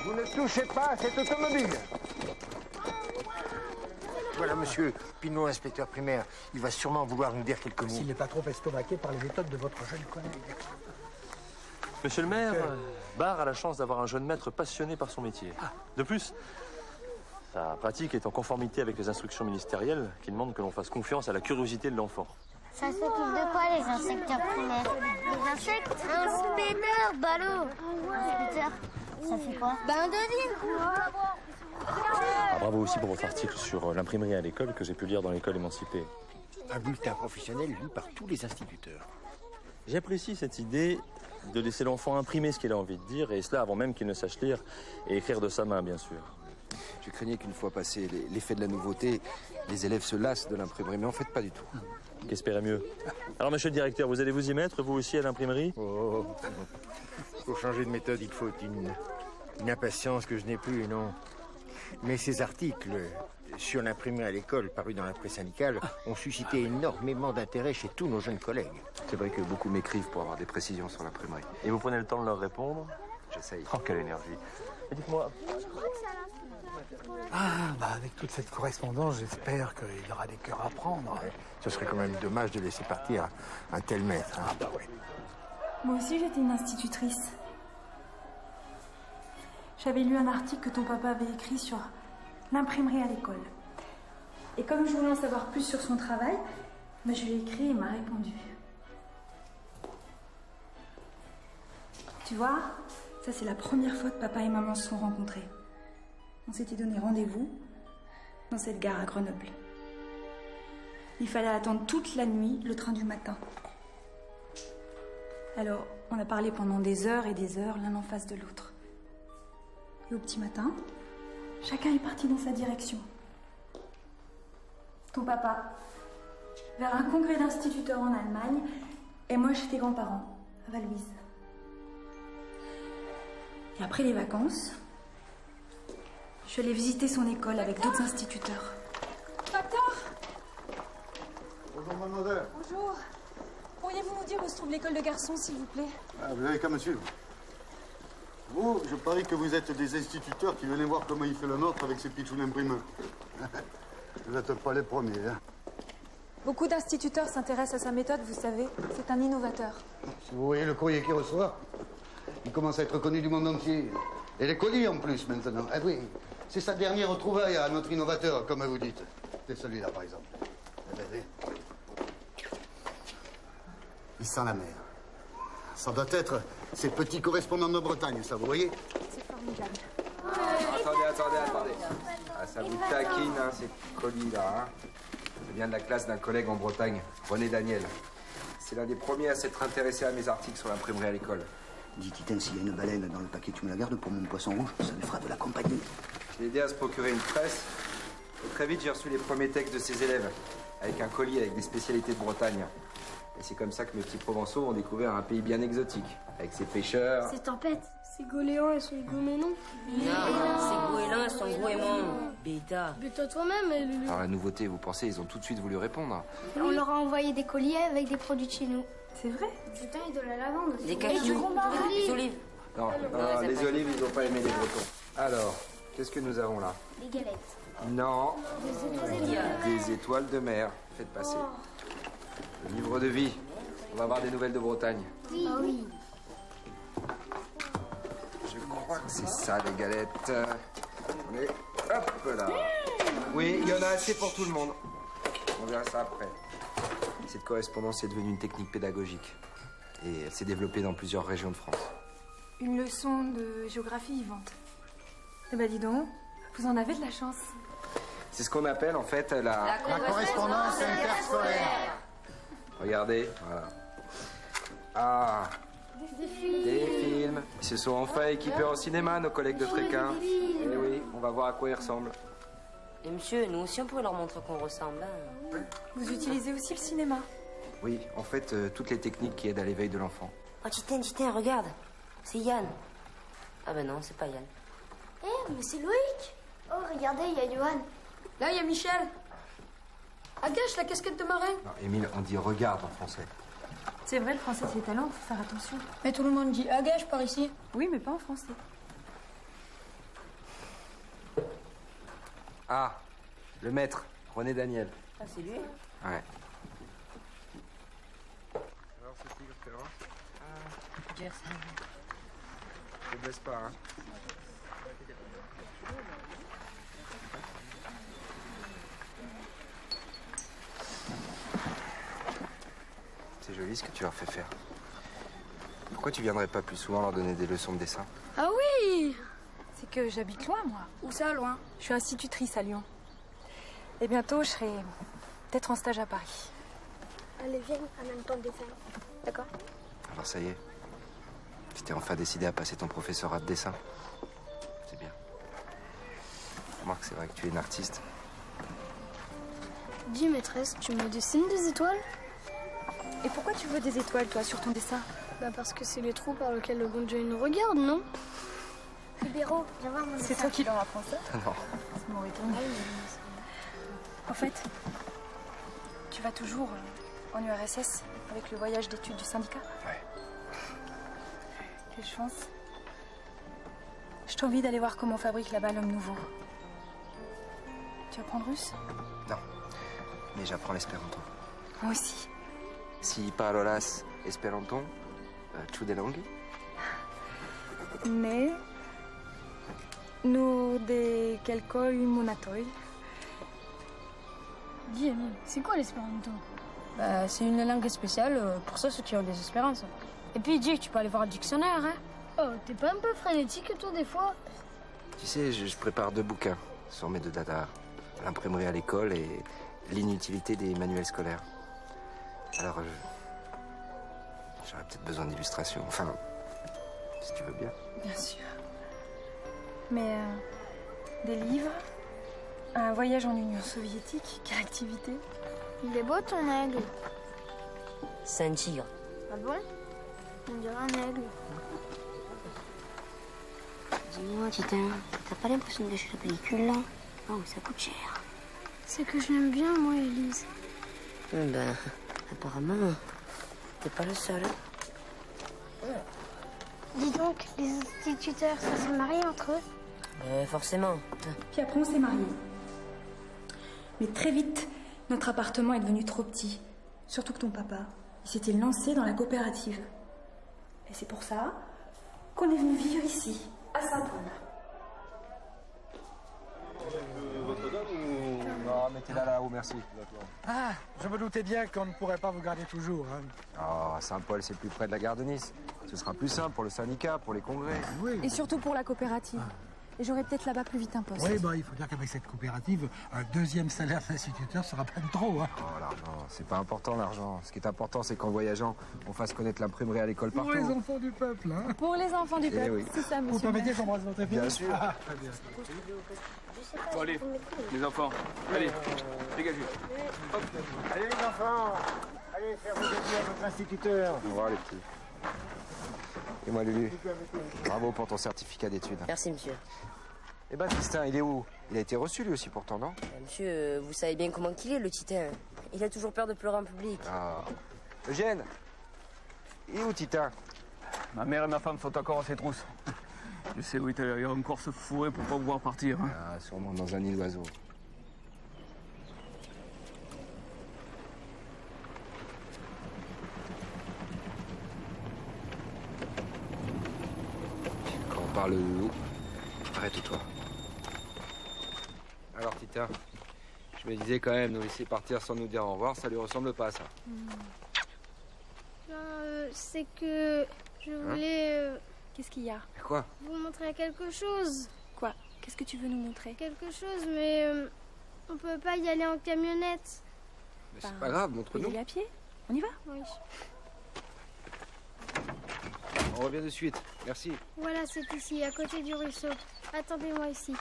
Vous ne touchez pas à cette automobile. Voilà, monsieur Pinot, inspecteur primaire. Il va sûrement vouloir nous dire quelques mots. S'il n'est pas trop estomaqué par les méthodes de votre jeune collègue. Monsieur le maire, Bar a la chance d'avoir un jeune maître passionné par son métier. De plus, Sa pratique est en conformité avec les instructions ministérielles qui demandent que l'on fasse confiance à la curiosité de l'enfant. Ça s'occupe de quoi, les inspecteurs primaires? Les insectes? Inspecteur, ballot. Inspecteur, ça fait quoi? Ben, un deuxième. Ah, bravo aussi pour votre article sur l'imprimerie à l'école que j'ai pu lire dans l'école émancipée. Un bulletin professionnel lu par tous les instituteurs. J'apprécie cette idée de laisser l'enfant imprimer ce qu'il a envie de dire, et cela avant même qu'il ne sache lire et écrire de sa main, bien sûr. Je craignais qu'une fois passé l'effet de la nouveauté, les élèves se lassent de l'imprimerie, mais en fait pas du tout. Qu'espérait mieux. Alors, monsieur le directeur, vous allez vous y mettre, vous aussi, à l'imprimerie? Oh, pour changer de méthode, il faut une impatience que je n'ai plus, non. Mais ces articles sur l'imprimerie à l'école, parus dans la presse syndicale, ont suscité énormément d'intérêt chez tous nos jeunes collègues. C'est vrai que beaucoup m'écrivent pour avoir des précisions sur l'imprimerie. Et vous prenez le temps de leur répondre? J'essaye. Oh, quelle énergie. Et dites-moi... Ah, bah avec toute cette correspondance, j'espère qu'il y aura des cœurs à prendre. Ce serait quand même dommage de laisser partir un tel maître. Ah bah ouais. Moi aussi, j'étais une institutrice. J'avais lu un article que ton papa avait écrit sur l'imprimerie à l'école. Et comme je voulais en savoir plus sur son travail, bah, je lui ai écrit et il m'a répondu. Tu vois, ça c'est la première fois que papa et maman se sont rencontrés. On s'était donné rendez-vous dans cette gare à Grenoble. Il fallait attendre toute la nuit le train du matin. Alors, on a parlé pendant des heures et des heures, l'un en face de l'autre. Et au petit matin, chacun est parti dans sa direction. Ton papa, vers un congrès d'instituteurs en Allemagne, et moi chez tes grands-parents, à Vallouise. Et après les vacances, je suis allée visiter son école avec d'autres instituteurs. Docteur! Bonjour, mademoiselle. Bonjour. Pourriez-vous nous dire où se trouve l'école de garçons, s'il vous plaît? Ah, vous n'avez qu'à me suivre. Vous, je parie que vous êtes des instituteurs qui venaient voir comment il fait le nôtre avec ses pitchouns imprimeurs. Vous n'êtes pas les premiers, hein. Beaucoup d'instituteurs s'intéressent à sa méthode, vous savez. C'est un innovateur. Si vous voyez le courrier qu'il reçoit, il commence à être connu du monde entier. Et les colis en plus, maintenant. Ah oui, c'est sa dernière trouvaille à notre innovateur, comme vous dites. C'est celui-là, par exemple. Il sent la mer. Ça doit être ces petits correspondants de Bretagne, ça, vous voyez? C'est formidable. Attendez. Ah, ça vous taquine, hein, ces colis-là. Hein. Ça vient de la classe d'un collègue en Bretagne, René Daniel. C'est l'un des premiers à s'être intéressé à mes articles sur l'imprimerie à l'école. Dis, Titane, s'il y a une baleine dans le paquet, tu me la gardes pour mon poisson rouge, ça lui fera de la compagnie. Je l'ai aidé à se procurer une presse. Et très vite, j'ai reçu les premiers textes de ses élèves, avec un colis avec des spécialités de Bretagne. Et c'est comme ça que mes petits Provençaux ont découvert un pays bien exotique, avec ses pêcheurs. C'est tempête, c'est goélands et son goémon. Non, c'est goélands et son goémon. Bêta. Bêta toi-même, Lulu. Alors la nouveauté, vous pensez, ils ont tout de suite voulu répondre. On leur a envoyé des colliers avec des produits de chez nous. C'est vrai? Du thym et de la lavande. Des cactus, des olives. Non, les olives, ils n'ont pas aimé les Bretons. Alors, qu'est-ce que nous avons là? Des galettes. Non. Des étoiles. Des étoiles de mer. Faites passer. Le livre de vie. On va avoir des nouvelles de Bretagne. Oui. Ah oui. Je crois que c'est ça, les galettes. Allez, hop là. Oui, il y en a assez pour tout le monde. On verra ça après. Cette correspondance est devenue une technique pédagogique. Et elle s'est développée dans plusieurs régions de France. Une leçon de géographie vivante. Eh ben dis donc, vous en avez de la chance. C'est ce qu'on appelle en fait la correspondance interscolaire. Regardez, voilà. Ah, des films. Ils se sont enfin équipés en cinéma, nos collègues de Tréquin. Eh oui, on va voir à quoi ils ressemblent. Et monsieur, nous aussi on pourrait leur montrer qu'on ressemble. Hein. Vous utilisez aussi le cinéma? Oui, en fait, toutes les techniques qui aident à l'éveil de l'enfant. Oh, Titane, regarde. C'est Yann. Ah ben non, c'est pas Yann. Eh, mais c'est Loïc. Oh, regardez, il y a Johan. Là, il y a Michel. Agache la casquette de marin. Non, Émile, on dit regarde en français. C'est vrai, le français c'est talent, faut faire attention. Mais tout le monde dit agache par ici. Oui, mais pas en français. Ah, le maître, René Daniel. Ah, c'est lui? Ouais. Alors, Cécile, tu vois? Je ne baisse pas, hein. C'est joli ce que tu leur fais faire. Pourquoi tu viendrais pas plus souvent leur donner des leçons de dessin? Ah oui! C'est que j'habite loin, moi. Où ça, loin? Je suis institutrice à Lyon. Et bientôt, je serai peut-être en stage à Paris. Allez, viens, en même temps de dessin. D'accord? Alors ça y est. Tu t'es enfin décidé à passer ton professorat de dessin. C'est bien. Remarque, c'est vrai que tu es une artiste. Dis, maîtresse, tu me dessines des étoiles? Et pourquoi tu veux des étoiles, toi, sur ton dessin? Bah parce que c'est les trous par lesquels le bon Dieu nous regarde, non? Libéraux, viens voir mon dessin. C'est toi qui leur apprends ça? Non. Ça m'aurait étonné. En fait, tu vas toujours en URSS avec le voyage d'études du syndicat? Ouais. Quelle chance. J'ai envie d'aller voir comment on fabrique là-bas l'homme nouveau. Tu apprends le russe? Non. Mais j'apprends l'espéranto. Moi aussi. Si parolas esperanto, tu des langues? Mais nous de quelqu'un monatoy. Dis, Emile, c'est quoi l'espéranto? Bah, c'est une langue spéciale pour ceux qui ont des espérances. Et puis, dis, tu peux aller voir le dictionnaire, hein? Oh, t'es pas un peu frénétique, toi, des fois? Tu sais, je prépare 2 bouquins sur mes 2 datas. L'imprimerie à l'école et l'inutilité des manuels scolaires. Alors, j'aurais peut-être besoin d'illustrations. Enfin, si tu veux bien. Bien sûr. Mais des livres, un voyage en Union soviétique, quelle activité? Il est beau, ton aigle. C'est un tigre. Ah bon? On dirait un aigle. Dis-moi, Titan, t'as pas l'impression de gâcher la pellicule, là? Oh, ça coûte cher. C'est que je l'aime bien, moi, Élise. Ben, apparemment, t'es pas le seul. Dis donc, les instituteurs, ça se marie entre eux? Forcément. Puis après, on s'est mariés. Mais très vite, notre appartement est devenu trop petit. Surtout que ton papa, il s'était lancé dans la coopérative. Et c'est pour ça qu'on est venu vivre ici, à Saint-Paul. Votre dame ou... Non, mettez-la là-haut, merci. Ah, je me doutais bien qu'on ne pourrait pas vous garder toujours. Hein. Oh, Saint-Paul, c'est plus près de la gare de Nice. Ce sera plus simple pour le syndicat, pour les congrès. Oui. Et surtout pour la coopérative. Et j'aurai peut-être là-bas plus vite un poste. Oui, bah, il faut dire qu'avec cette coopérative, un 2e salaire d'instituteur sera pas de trop. Hein. Oh, l'argent, c'est pas important, l'argent. Ce qui est important, c'est qu'en voyageant, on fasse connaître l'imprimerie à l'école partout. Pour les enfants du peuple, hein. Pour les enfants du peuple, oui. c'est ça, monsieur. Vous permettez, j'embrasse votre fille? Bien sûr. Ah, très bien. Bon, allez, les enfants, allez, dégagez. Hop. Allez, les enfants, allez faire vos adieux à votre instituteur. Au revoir, les petits. Et moi, Lulu, bravo pour ton certificat d'études. Merci, monsieur. Eh ben, Tristan, il est où? Il a été reçu, lui aussi, pourtant, non? Monsieur, vous savez bien comment qu'il est, le Titan. Il a toujours peur de pleurer en public. Ah. Eugène, il est où, Titan? Ma mère et ma femme sont encore à ses trousses. Je sais où il est encore se fourrer pour pas pouvoir partir. Hein. Ah, sûrement dans un nid d'oiseaux. Quand on parle de nous, arrête-toi. Alors, Titan, je me disais quand même, nous laisser partir sans nous dire au revoir, ça lui ressemble pas, ça. C'est que je voulais Qu'est-ce qu'il y a? Quoi? vous montrer quelque chose. Quoi? Qu'est-ce que tu veux nous montrer? Quelque chose, mais on peut pas y aller en camionnette. Mais c'est pas grave, montre-nous. On y va à pied? On y va? Oui. On revient de suite, merci. Voilà, c'est ici, à côté du ruisseau. Attendez-moi ici.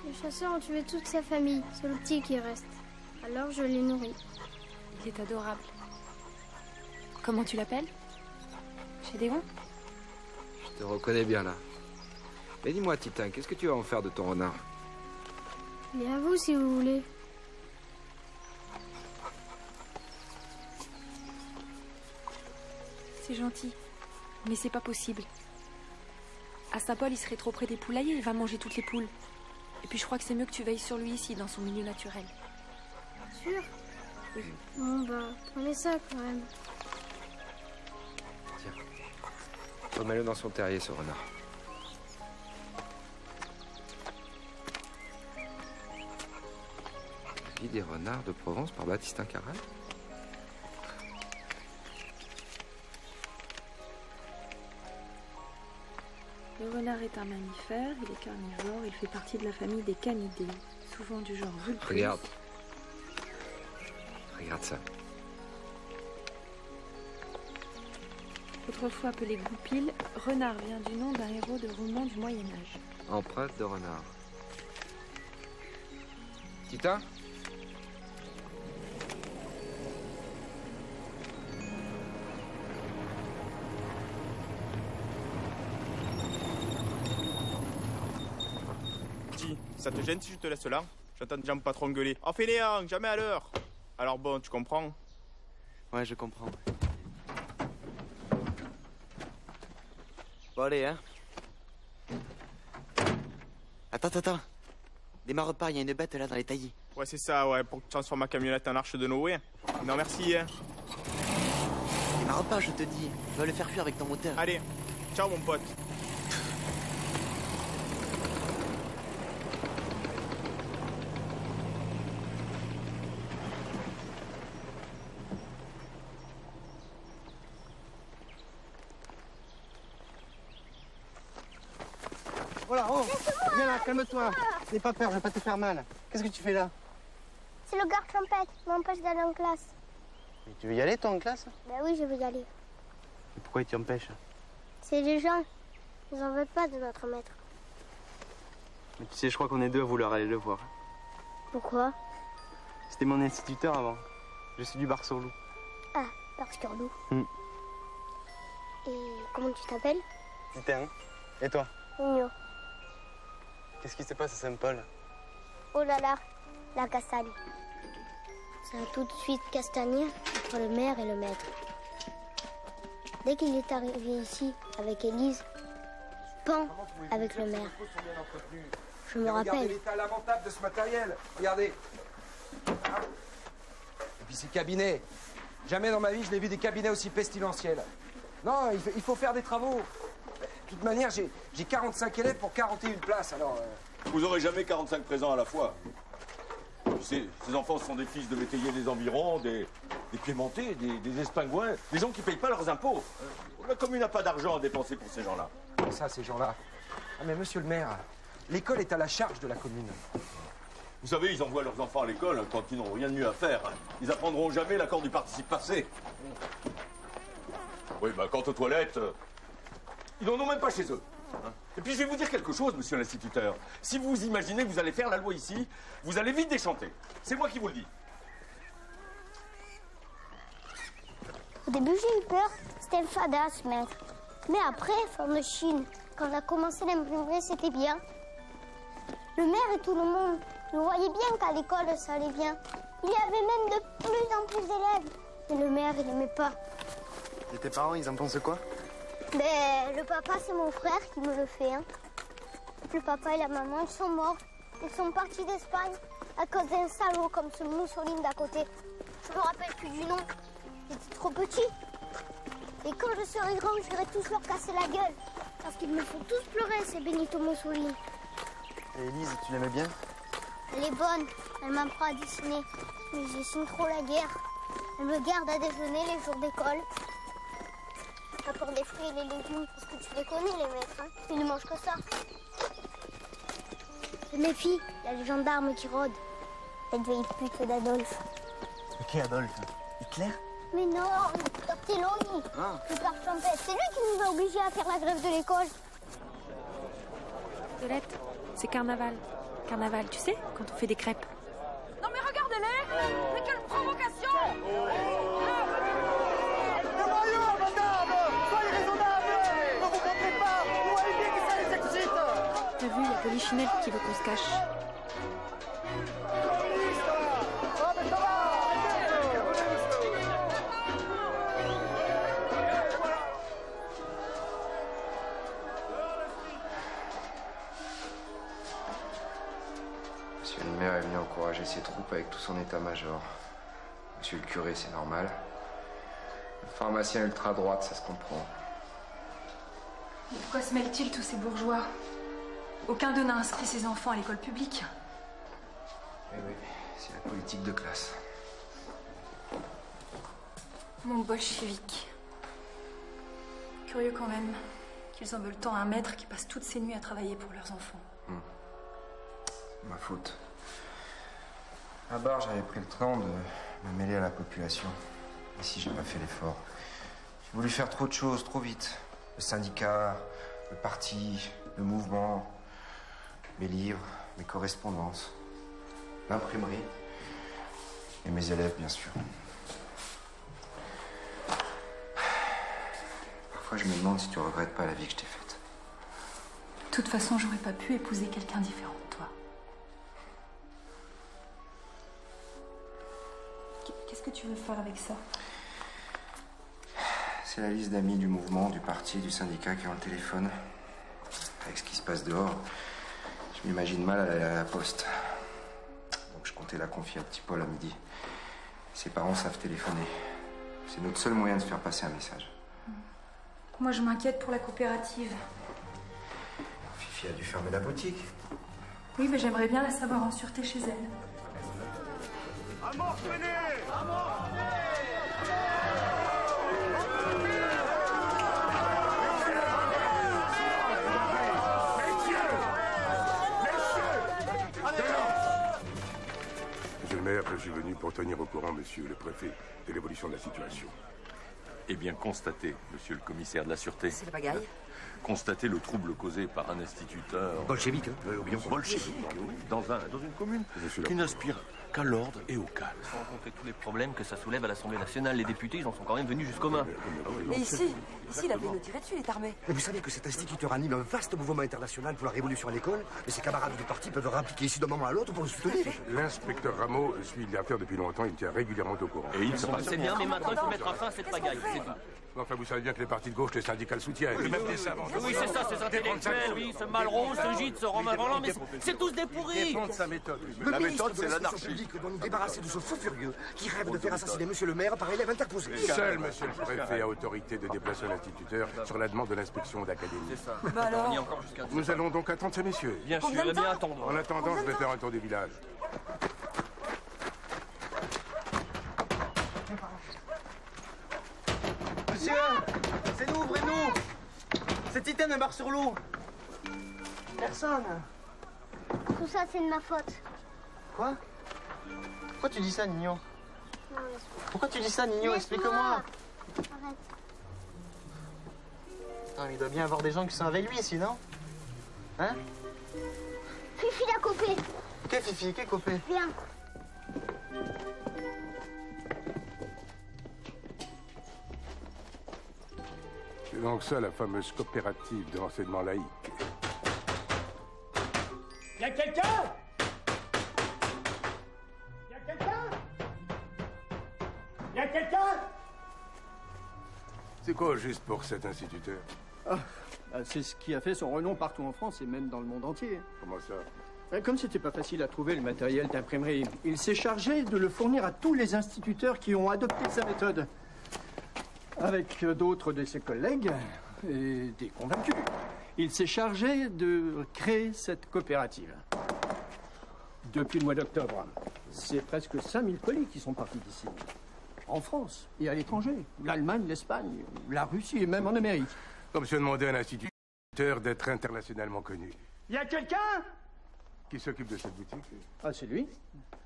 Les chasseurs ont tué toute sa famille, c'est le petit qui reste. Alors je l'ai nourri. Il est adorable. Comment tu l'appelles? Gédéon? Je te reconnais bien, là. Mais dis-moi, Titan, qu'est-ce que tu vas en faire de ton renard? Il est à vous si vous voulez. c'est gentil. Mais c'est pas possible. À Saint-Paul, il serait trop près des poulaillers, il va manger toutes les poules. Et puis je crois que c'est mieux que tu veilles sur lui ici, dans son milieu naturel. Sûr? Oui. Bon bah, prenez ça quand même. Tiens. Remets-le dans son terrier, ce renard. La vie des renards de Provence par Baptistin Caral. Le renard est un mammifère, il est carnivore, il fait partie de la famille des canidés, souvent du genre Vulpes. Regarde. Regarde ça. Autrefois appelé goupil, renard vient du nom d'un héros de roman du Moyen-Âge. Empreinte de renard. Tita? Dis, ça te gêne si je te laisse là? J'entends déjà mon patron gueuler. Oh fainéant, jamais à l'heure! Alors bon, tu comprends? Ouais, je comprends. Bon, allez, hein. Attends. Démarre pas, il y a une bête là dans les taillis. Ouais, c'est ça, ouais, pour que tu transformes ma camionnette en arche de Noé. Non, merci, hein. Démarre pas, je te dis. Tu vas le faire cuire avec ton moteur. Allez, ciao, mon pote. Voilà, oh, viens là, calme-toi. N'aie pas peur, je vais pas te faire mal. Qu'est-ce que tu fais là? C'est le garde champêtre, il m'empêche d'aller en classe. Mais tu veux y aller, toi, en classe? Ben oui, je veux y aller. Et pourquoi il t'empêche? C'est les gens. Ils en veulent pas de notre maître. Mais tu sais, je crois qu'on est deux à vouloir aller le voir. Pourquoi? C'était mon instituteur avant. Je suis du Bar-sur-Loup. Ah, Bar-sur-Loup. Hmm. Et comment tu t'appelles? Titan. Et toi? Mignon. Qu'est-ce qui se passe à Saint-Paul? Oh là là, la castagne. Ça a tout de suite castagné entre le maire et le maître. Dès qu'il est arrivé ici avec Élise, pan avec le maire. Je me Regardez rappelle. l'état lamentable de ce matériel. Regardez. Et puis ces cabinets. Jamais dans ma vie je n'ai vu des cabinets aussi pestilentiels. Non, il faut faire des travaux. De toute manière, j'ai 45 élèves pour 41 places, alors... Vous aurez jamais 45 présents à la fois. Ces enfants sont des fils de métayers des environs, des piémontais, des espingouins, des gens qui payent pas leurs impôts. La commune n'a pas d'argent à dépenser pour ces gens-là. Ça, ces gens-là. Ah, mais monsieur le maire, l'école est à la charge de la commune. Vous savez, ils envoient leurs enfants à l'école quand ils n'ont rien de mieux à faire. Ils apprendront jamais l'accord du participe passé. Oui, bah, quant aux toilettes, ils n'en ont même pas chez eux. Et puis je vais vous dire quelque chose, monsieur l'instituteur. Si vous imaginez que vous allez faire la loi ici, vous allez vite déchanter. C'est moi qui vous le dis. Au début, j'ai eu peur. C'était un fada, ce maître. Mais après, forme de Chine, quand on a commencé l'imprimerie, c'était bien. Le maire et tout le monde, nous voyaient bien qu'à l'école, ça allait bien. Il y avait même de plus en plus d'élèves. Mais le maire, il n'aimait pas. Et tes parents, ils en pensent quoi? Ben, le papa, c'est mon frère qui me le fait. Hein. Le papa et la maman, ils sont morts. Ils sont partis d'Espagne à cause d'un salaud comme ce Moussoline d'à côté. Je me rappelle plus du nom. J'étais trop petit. Et quand je serai grand, je vais tous leur casser la gueule. Parce qu'ils me font tous pleurer, ces Benito Mussolini. Et Élise, tu l'aimais bien? Elle est bonne. Elle m'apprend à dessiner. Mais je dessine trop la guerre. Elle me garde à déjeuner les jours d'école. Apporte des fruits et des légumes, parce que tu les connais, les maîtres, hein. Ils ne mangent que ça. Je me méfie, il y a les gendarmes qui rôdent. Cette vieille pute d'Adolphe. Mais qui Adolphe? Hitler? Mais non, Tortelloni, le père Champêtre. C'est lui qui nous a obligés à faire la grève de l'école. Violette, c'est carnaval. Carnaval, tu sais, quand on fait des crêpes. Non mais regardez-les! Mais quelle provocation! T'as vu, il y a Polichinelle qui veut qu'on se cache. troupe avec tout son état-major. Monsieur le curé, c'est normal. Le pharmacien ultra-droite, ça se comprend. Mais pourquoi se mêlent-ils tous ces bourgeois? Aucun d'eux n'a inscrit ses enfants à l'école publique. Eh oui, c'est la politique de classe. Mon bolchevique. Curieux quand même qu'ils en veulent tant à un maître qui passe toutes ses nuits à travailler pour leurs enfants. Ma faute. À Bar, j'avais pris le temps de me mêler à la population. Ici, j'ai pas fait l'effort. J'ai voulu faire trop de choses, trop vite. Le syndicat, le parti, le mouvement, mes livres, mes correspondances, l'imprimerie et mes élèves, bien sûr. Parfois, je me demande si tu regrettes pas la vie que je t'ai faite. De toute façon, j'aurais pas pu épouser quelqu'un différent de toi. Qu'est-ce que tu veux faire avec ça? C'est la liste d'amis du mouvement, du parti, du syndicat qui ont le téléphone. Avec ce qui se passe dehors, je m'imagine mal aller à la poste. Donc je comptais la confier à petit Paul à midi. Ses parents savent téléphoner. C'est notre seul moyen de faire passer un message. Moi, je m'inquiète pour la coopérative. Fifi a dû fermer la boutique. Oui, mais j'aimerais bien la savoir en sûreté chez elle. Monsieur le maire, je suis venu pour tenir au courant monsieur le préfet de l'évolution de la situation. Eh bien, constatez, monsieur le commissaire de la sûreté. C'est la bagaille. Constatez le trouble causé par un instituteur... Bolchevique, hein, oublions pas. Bolchevique, oui, dans une commune qui n'aspire qu'à l'ordre et au calme. Sans compter tous les problèmes que ça soulève à l'Assemblée nationale, les députés, ils en sont quand même venus jusqu'aux mains. Et ici, il avait nous tirer dessus, il est armé. Et vous savez que cet instituteur anime un vaste mouvement international pour la révolution à l'école, et ses camarades du parti peuvent rappliquer ici d'un moment à l'autre pour le soutenir. L'inspecteur Rameau suit l'affaire depuis longtemps, il me tient régulièrement au courant. Et il se passe C'est bien, mais maintenant il faut mettre fin à cette bagaille, c'est tout. Enfin, vous savez bien que les partis de gauche, les syndicats le soutiennent. Oui, Même des savants. oui, c'est ça, ces intellectuels, oui, ce Malraux, ce Gide, ce Romain Roland, mais c'est tous des pourris. Dépend de sa méthode. La méthode, c'est l'anarchie. Doit nous débarrasser de ce fou furieux qui rêve de faire assassiner monsieur le maire par élève interposé. Seul monsieur le préfet a autorité de déplacer l'instituteur sur la demande de l'inspection d'académie. C'est ça. Bah alors Nous allons donc attendre ces messieurs. Bien sûr, eh bien attendre. En attendant, je vais faire un tour du village. Monsieur, c'est nous, ouvrez-nous. Cet item marche sur l'eau. Personne. Tout ça, c'est de ma faute. Quoi? Pourquoi tu dis ça, Nino? Non, Pourquoi tu dis ça, Nino? Explique-moi. Arrête. Attends, il doit bien y avoir des gens qui sont avec lui ici, non? Hein? Fifi l'a coupé. Qu'est Fifi? Qu'est coupé? Viens. C'est donc ça la fameuse coopérative de l'enseignement laïque. Y a quelqu'un? Y a quelqu'un? Y a quelqu'un? C'est quoi juste pour cet instituteur? C'est ce qui a fait son renom partout en France et même dans le monde entier. Comment ça? Comme c'était pas facile à trouver le matériel d'imprimerie, il s'est chargé de le fournir à tous les instituteurs qui ont adopté sa méthode. Avec d'autres de ses collègues et des convaincus. Il s'est chargé de créer cette coopérative. Depuis le mois d'octobre, c'est presque 5000 colis qui sont partis d'ici. En France et à l'étranger. L'Allemagne, l'Espagne, la Russie et même en Amérique. Comme se demander à un instituteur d'être internationalement connu. Y a quelqu'un? Qui s'occupe de cette boutique? Ah, c'est lui.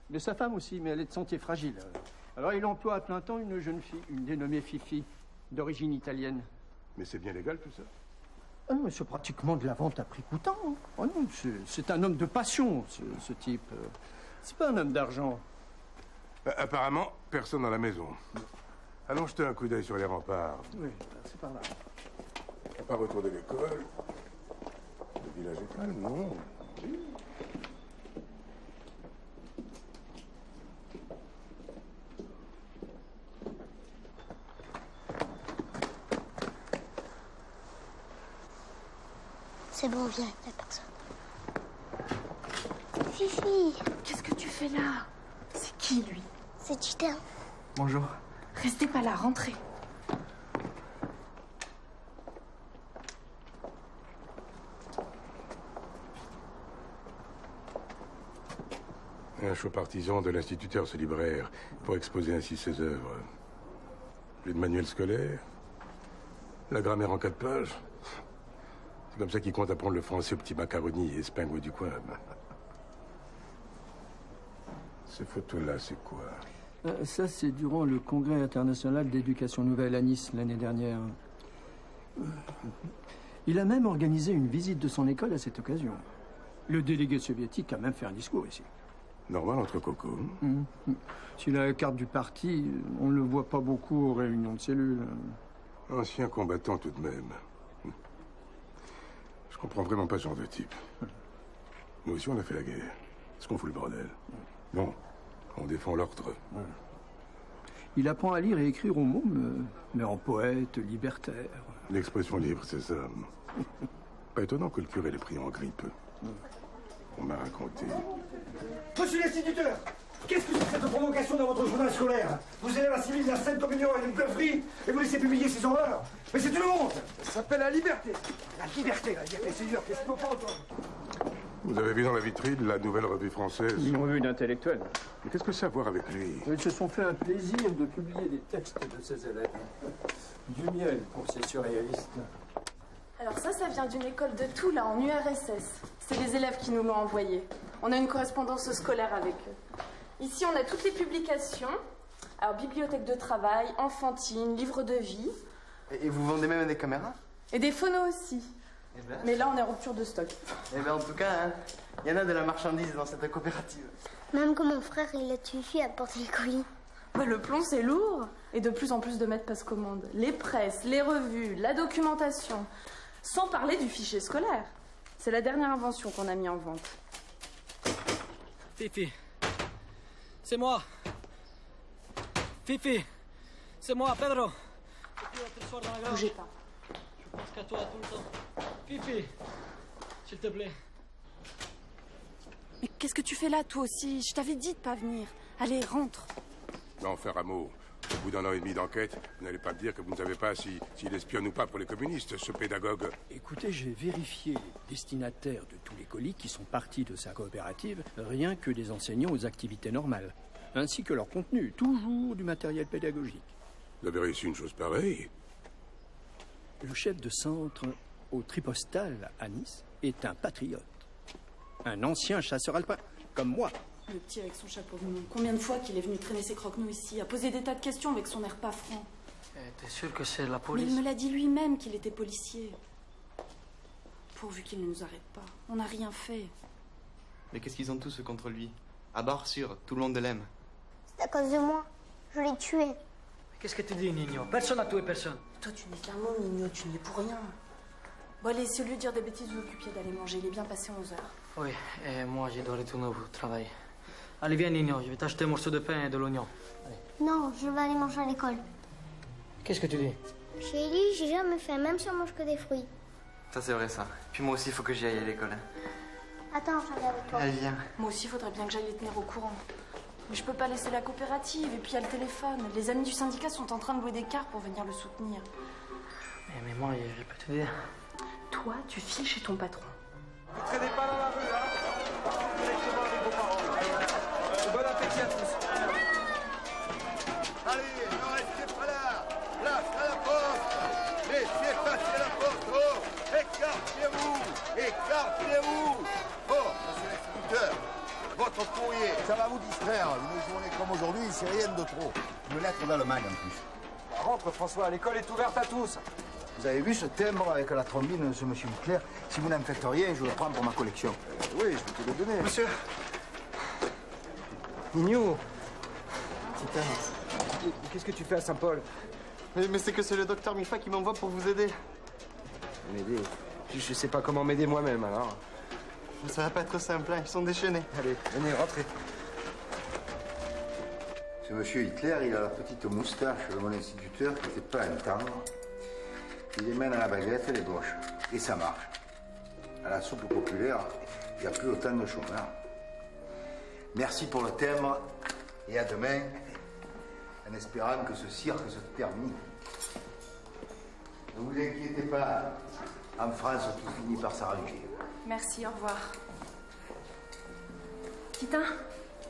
De sa femme aussi, mais elle est de santé fragile. Alors il emploie à plein temps une jeune fille, une dénommée Fifi, d'origine italienne. Mais c'est bien légal tout ça? Ah non, mais c'est pratiquement de la vente à prix coûtant. Hein. Ah non, c'est un homme de passion, ce type. C'est pas un homme d'argent. Apparemment, personne dans la maison. Allons jeter un coup d'œil sur les remparts. Oui, c'est par là. Pas retour de l'école. Le village est calme, non? C'est bon, viens, il n'y a personne. Fifi! Qu'est-ce que tu fais là? Qui, lui? C'est Titan. Bonjour. Restez pas là, rentrez. Un chaud partisan de l'instituteur, ce libraire, pour exposer ainsi ses œuvres. Plus de manuel scolaire, la grammaire en 4 pages. C'est comme ça qu'il compte apprendre le français aux petits macaronis et espingles du coin. Ces photos-là, c'est quoi? Ça, c'est durant le Congrès international d'éducation nouvelle à Nice l'année dernière. Il a même organisé une visite de son école à cette occasion. Le délégué soviétique a même fait un discours ici. Normal entre cocos. S'il a la carte du parti, on ne le voit pas beaucoup aux réunions de cellules. Ancien combattant tout de même. Je comprends vraiment pas ce genre de type. Nous aussi, on a fait la guerre. Est-ce qu'on fout le bordel? Non, on défend l'ordre. Il apprend à lire et écrire au môme, mais en poète, libertaire. L'expression libre, c'est ça. Pas étonnant que le curé l'ait pris en grippe. On m'a raconté. Monsieur l'instituteur, qu'est-ce que c'est que cette provocation dans votre journal scolaire? Vous élèves assimilez la Sainte Communion et une beuverie et vous laissez publier ces horreurs? Mais c'est une honte! Ça s'appelle la liberté! La liberté, c'est dur, qu'est-ce qu'il faut pas entendre? Vous avez vu dans la vitrine la nouvelle revue française? Une revue d'intellectuels. Mais qu'est-ce que ça a à voir avec lui? Ils se sont fait un plaisir de publier des textes de ses élèves. Du miel pour ces surréalistes. Alors ça vient d'une école de Toula, en URSS. C'est les élèves qui nous l'ont envoyé. On a une correspondance scolaire avec eux. Ici, on a toutes les publications. Alors, bibliothèque de travail, enfantine, livre de vie. Et vous vendez même des caméras? Et des phonos aussi. Eh ben. Mais là, on est en rupture de stock. Eh bien, en tout cas, il y en a de la marchandise dans cette coopérative. Même que mon frère, il a suffi à porter les colis. Ouais, le plomb, c'est lourd. Et de plus en plus de maîtres passent commande. Les presses, les revues, la documentation. Sans parler du fichier scolaire. C'est la dernière invention qu'on a mis en vente. Fifi, c'est moi. Fifi, c'est moi, Pedro. Bougez pas. Je pense qu'à toi tout le temps. Fifi, s'il te plaît. Mais qu'est-ce que tu fais là, toi aussi? Je t'avais dit de pas venir. Allez, rentre. Non, faire un mot. Au bout d'1 an et demi d'enquête, vous n'allez pas me dire que vous ne savez pas s'il espionne ou pas pour les communistes, ce pédagogue. Écoutez, j'ai vérifié les destinataires de tous les colis qui sont partis de sa coopérative, rien que des enseignants aux activités normales, ainsi que leur contenu, toujours du matériel pédagogique. Vous avez réussi une chose pareille? Le chef de centre au Tripostal à Nice est un patriote, un ancien chasseur alpin, comme moi. Le petit avec son chapeau de mou. Combien de fois qu'il est venu traîner ses croque-nous ici, à poser des tas de questions avec son air pas franc. T'es sûr que c'est la Mais police? il me l'a dit lui-même qu'il était policier. Pourvu qu'il ne nous arrête pas. On n'a rien fait. Mais qu'est-ce qu'ils ont tous contre lui? À bord sûr, tout le monde l'aime. C'est à cause de moi. Je l'ai tué. Qu'est-ce que tu dis, Nino? Personne n'a tué personne. Toi, tu n'es qu'un mot, Nino. Tu n'y es pour rien. Bon, allez, si au lieu de dire des bêtises, vous occupiez d'aller manger. Il est bien passé 11 heures. Oui, et moi, je dois retourner au travail. Allez, viens, Nino. Je vais t'acheter un morceau de pain et de l'oignon. Non, je vais aller manger à l'école. Qu'est-ce que tu dis? Chérie, j'ai jamais fait, même si on mange que des fruits. Ça, c'est vrai, ça. Puis moi aussi, il faut que j'y aille à l'école. Attends, je viens avec toi. Allez, viens. Moi aussi, il faudrait bien que j'aille les tenir au courant. Mais je peux pas laisser la coopérative. Et puis, il y a le téléphone. Les amis du syndicat sont en train de louer des cars pour venir le soutenir. Mais moi, je peux te dire. Toi, tu files chez ton patron. Ne traînez pas dans la rue, hein. Directement avec vos parents. Bon appétit à tous. Allez, ne restez pas là. Place à la porte. Laissez passer la porte. Oh, écartez-vous. Écartez-vous. Oh, monsieur l'instituteur, votre courrier. Ça va vous distraire. Une journée comme aujourd'hui, c'est rien de trop. Une lettre d'Allemagne en plus. Rentre, François, l'école est ouverte à tous. Vous avez vu ce timbre avec la trombine de ce monsieur Hitler? Si vous n'en faites rien, je le prends pour ma collection. Oui, je vais te le donner. Monsieur. Nino. Titan. Qu'est-ce que tu fais à Saint-Paul? Mais c'est que c'est le docteur Mifa qui m'envoie pour vous aider. M'aider? Je sais pas comment m'aider moi-même, alors. Ça va pas être simple, hein. Ils sont déchaînés. Allez, venez, rentrez. Ce monsieur Hitler, il a la petite moustache de mon instituteur qui n'était pas un tendre. Il les mène à la baguette et les gauches. Et ça marche. À la soupe populaire, il n'y a plus autant de chômeurs. Merci pour le thème. Et à demain, en espérant que ce cirque se termine. Ne vous inquiétez pas, en France, tout finit par s'arranger. Merci, au revoir. Titin,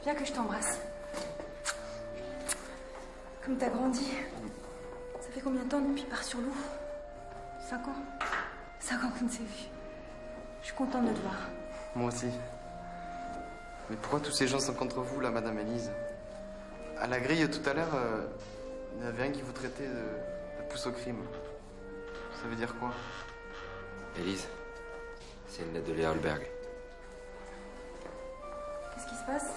viens que je t'embrasse. Comme t'as grandi. Ça fait combien de temps depuis Bar-sur-Loup 5 ans 5 ans qu'on ne s'est vu. Je suis contente de te voir. Moi aussi. Mais pourquoi tous ces gens sont contre vous, là, Madame Élise? À la grille, tout à l'heure, il y avait un qui vous traitait de pousse au crime. Ça veut dire quoi? Élise, c'est une lettre de Léa Holberg. Qu'est-ce qui se passe?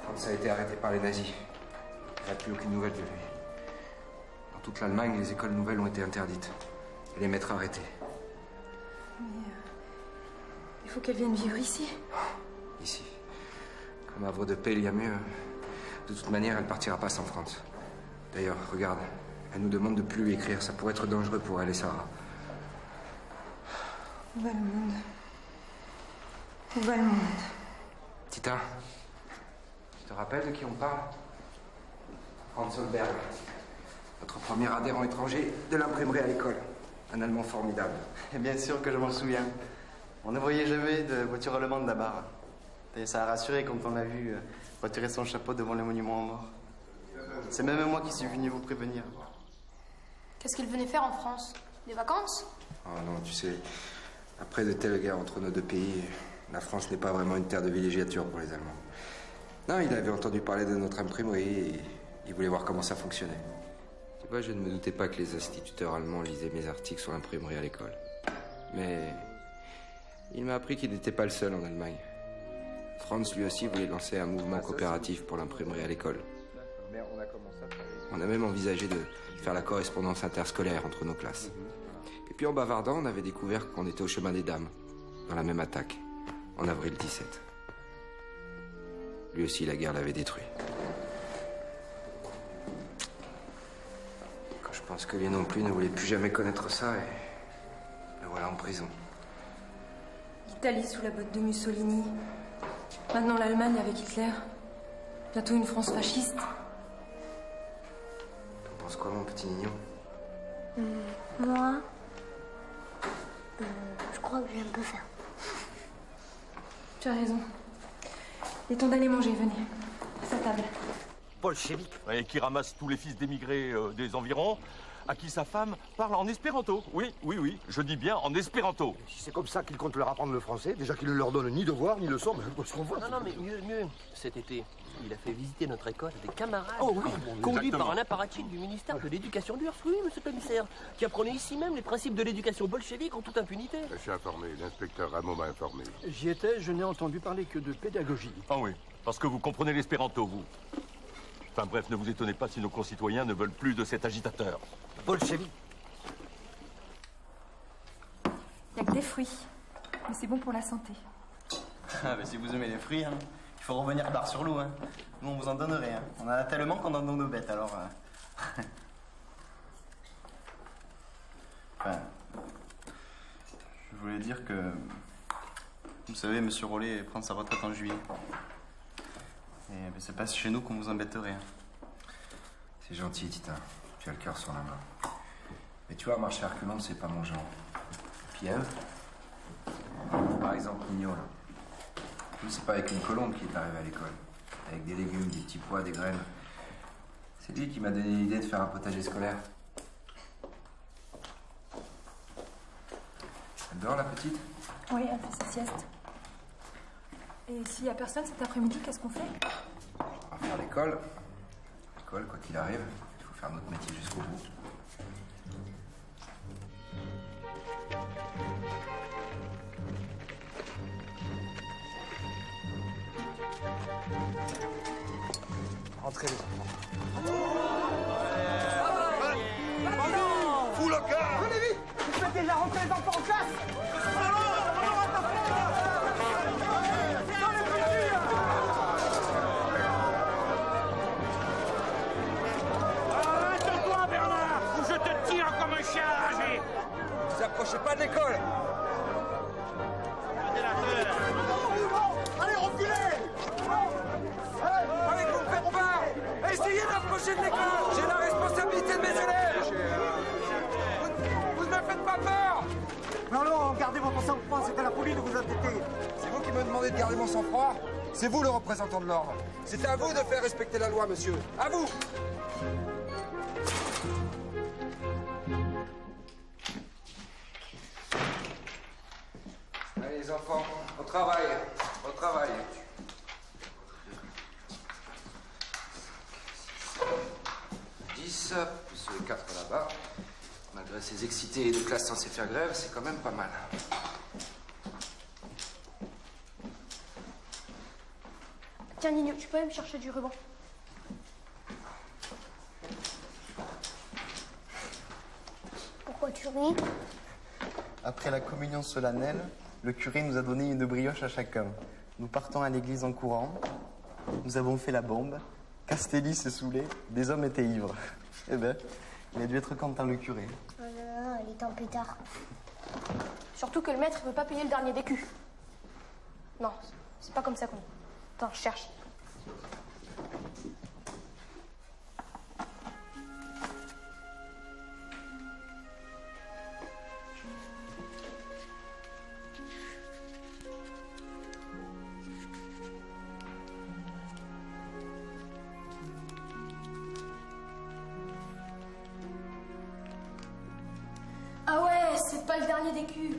Franz a été arrêté par les nazis. Il n'y a plus aucune nouvelle de lui. Dans toute l'Allemagne, les écoles nouvelles ont été interdites. Et les maîtres arrêtés. Mais il faut qu'elle vienne vivre ici. Ici. Comme havre de paix, il y a mieux. De toute manière, elle partira pas sans Franz. D'ailleurs, regarde, elle nous demande de plus lui écrire. Ça pourrait être dangereux pour elle et Sarah. Où va le monde? Où va le monde? Titin, tu te rappelles de qui on parle? Franz Holberg. Notre premier adhérent étranger de l'imprimerie à l'école. Un Allemand formidable. Et bien sûr que je m'en souviens. On ne voyait jamais de voiture allemande là-bas. Et ça a rassuré quand on l'a vu retirer son chapeau devant le monument aux morts. C'est même moi qui suis venu vous prévenir. Qu'est-ce qu'il venait faire en France? Des vacances? Oh non, tu sais, après de telles guerres entre nos deux pays, la France n'est pas vraiment une terre de villégiature pour les Allemands. Non, il avait entendu parler de notre imprimerie et il voulait voir comment ça fonctionnait. Tu vois, je ne me doutais pas que les instituteurs allemands lisaient mes articles sur l'imprimerie à l'école. Mais il m'a appris qu'il n'était pas le seul en Allemagne. Franz, lui aussi, voulait lancer un mouvement coopératif pour l'imprimerie à l'école. On a même envisagé de faire la correspondance interscolaire entre nos classes. Et puis en bavardant, on avait découvert qu'on était au chemin des dames, dans la même attaque, en avril 17. Lui aussi, la guerre l'avait détruit. Quand je pense que lui non plus ne voulait plus jamais connaître ça, et le voilà en prison. L'Italie sous la botte de Mussolini. Maintenant l'Allemagne avec Hitler. Bientôt une France fasciste. T'en penses quoi, mon petit Nignon? Moi, je crois que j'ai un peu faim. Tu as raison. Il est temps d'aller manger, venez. À sa table. Bolchevique. Et qui ramasse tous les fils d'émigrés des environs, à qui sa femme parle en espéranto. Oui, oui, oui, je dis bien en espéranto. Si c'est comme ça qu'il compte leur apprendre le français, déjà qu'il ne leur donne ni devoir ni leçon, mais ce qu'on voit. Non, mais mieux. Cet été, il a fait visiter notre école à des camarades. Oh oui, conduits par un apparatchik du ministère de l'Éducation d'Urs, oui, monsieur le commissaire, qui apprenait ici même les principes de l'éducation bolchevique en toute impunité. Je suis informé, l'inspecteur Rameau m'a informé. J'y étais, je n'ai entendu parler que de pédagogie. Ah oui, parce que vous comprenez l'espéranto, vous. Enfin bref, ne vous étonnez pas si nos concitoyens ne veulent plus de cet agitateur. Bolchevique. Il n'y a que des fruits. Mais c'est bon pour la santé. Ah, mais si vous aimez les fruits, hein, il faut revenir Bar-sur-Loup. Hein. Nous, on vous en donnerait. Hein. On en a tellement qu'on en donne nos bêtes, alors... Enfin... Je voulais dire que... Vous savez, Monsieur Rollet prend sa retraite en juillet. Et ben, c'est pas chez nous qu'on vous embêterait. Hein. C'est gentil, Titin. Tu as le cœur sur la main. Mais tu vois, marcher à reculons, c'est pas mon genre. Et puis Ève, par exemple, Nino, là. Lui, c'est pas avec une colombe qu'il est arrivé à l'école. Avec des légumes, des petits pois, des graines. C'est lui qui m'a donné l'idée de faire un potager scolaire. Elle dort, la petite? Oui, elle fait sa sieste. Et s'il n'y a personne cet après-midi, qu'est-ce qu'on fait? On va faire l'école. L'école, quoi qu'il arrive, il faut faire notre métier jusqu'au bout. Entrez les enfants. Fous le cœur! Venez vite! Vous faites déjà rentrer les enfants en classe! Arrête-toi, Bernard, ou je te tire comme un chien enragé! Ne vous approchez pas de l'école! Allez, reculez! rapprocher de l'école. J'ai la responsabilité de mes élèves. Vous ne me faites pas peur. Non, gardez votre sang-froid, c'est à la police de vous entêter. C'est vous qui me demandez de garder mon sang-froid? C'est vous le représentant de l'ordre. C'est à vous de faire respecter la loi, monsieur. À vous. Allez, les enfants, au travail. Au travail. 10, plus les 4 là-bas. Malgré ces excités de classe censée faire grève, c'est quand même pas mal. Tiens, Nino, tu peux aller me chercher du ruban? Pourquoi tu ris? Après la communion solennelle, le curé nous a donné une brioche à chacun. Nous partons à l'église en courant. Nous avons fait la bombe. Castelli se saoulait. Des hommes étaient ivres. Eh ben, il a dû être content, le curé. Non, il est en pétard. Surtout que le maître ne veut pas payer le dernier d'écu. Non, c'est pas comme ça qu'on dit. Attends, je cherche. Ah ouais, c'est pas le dernier d'écu.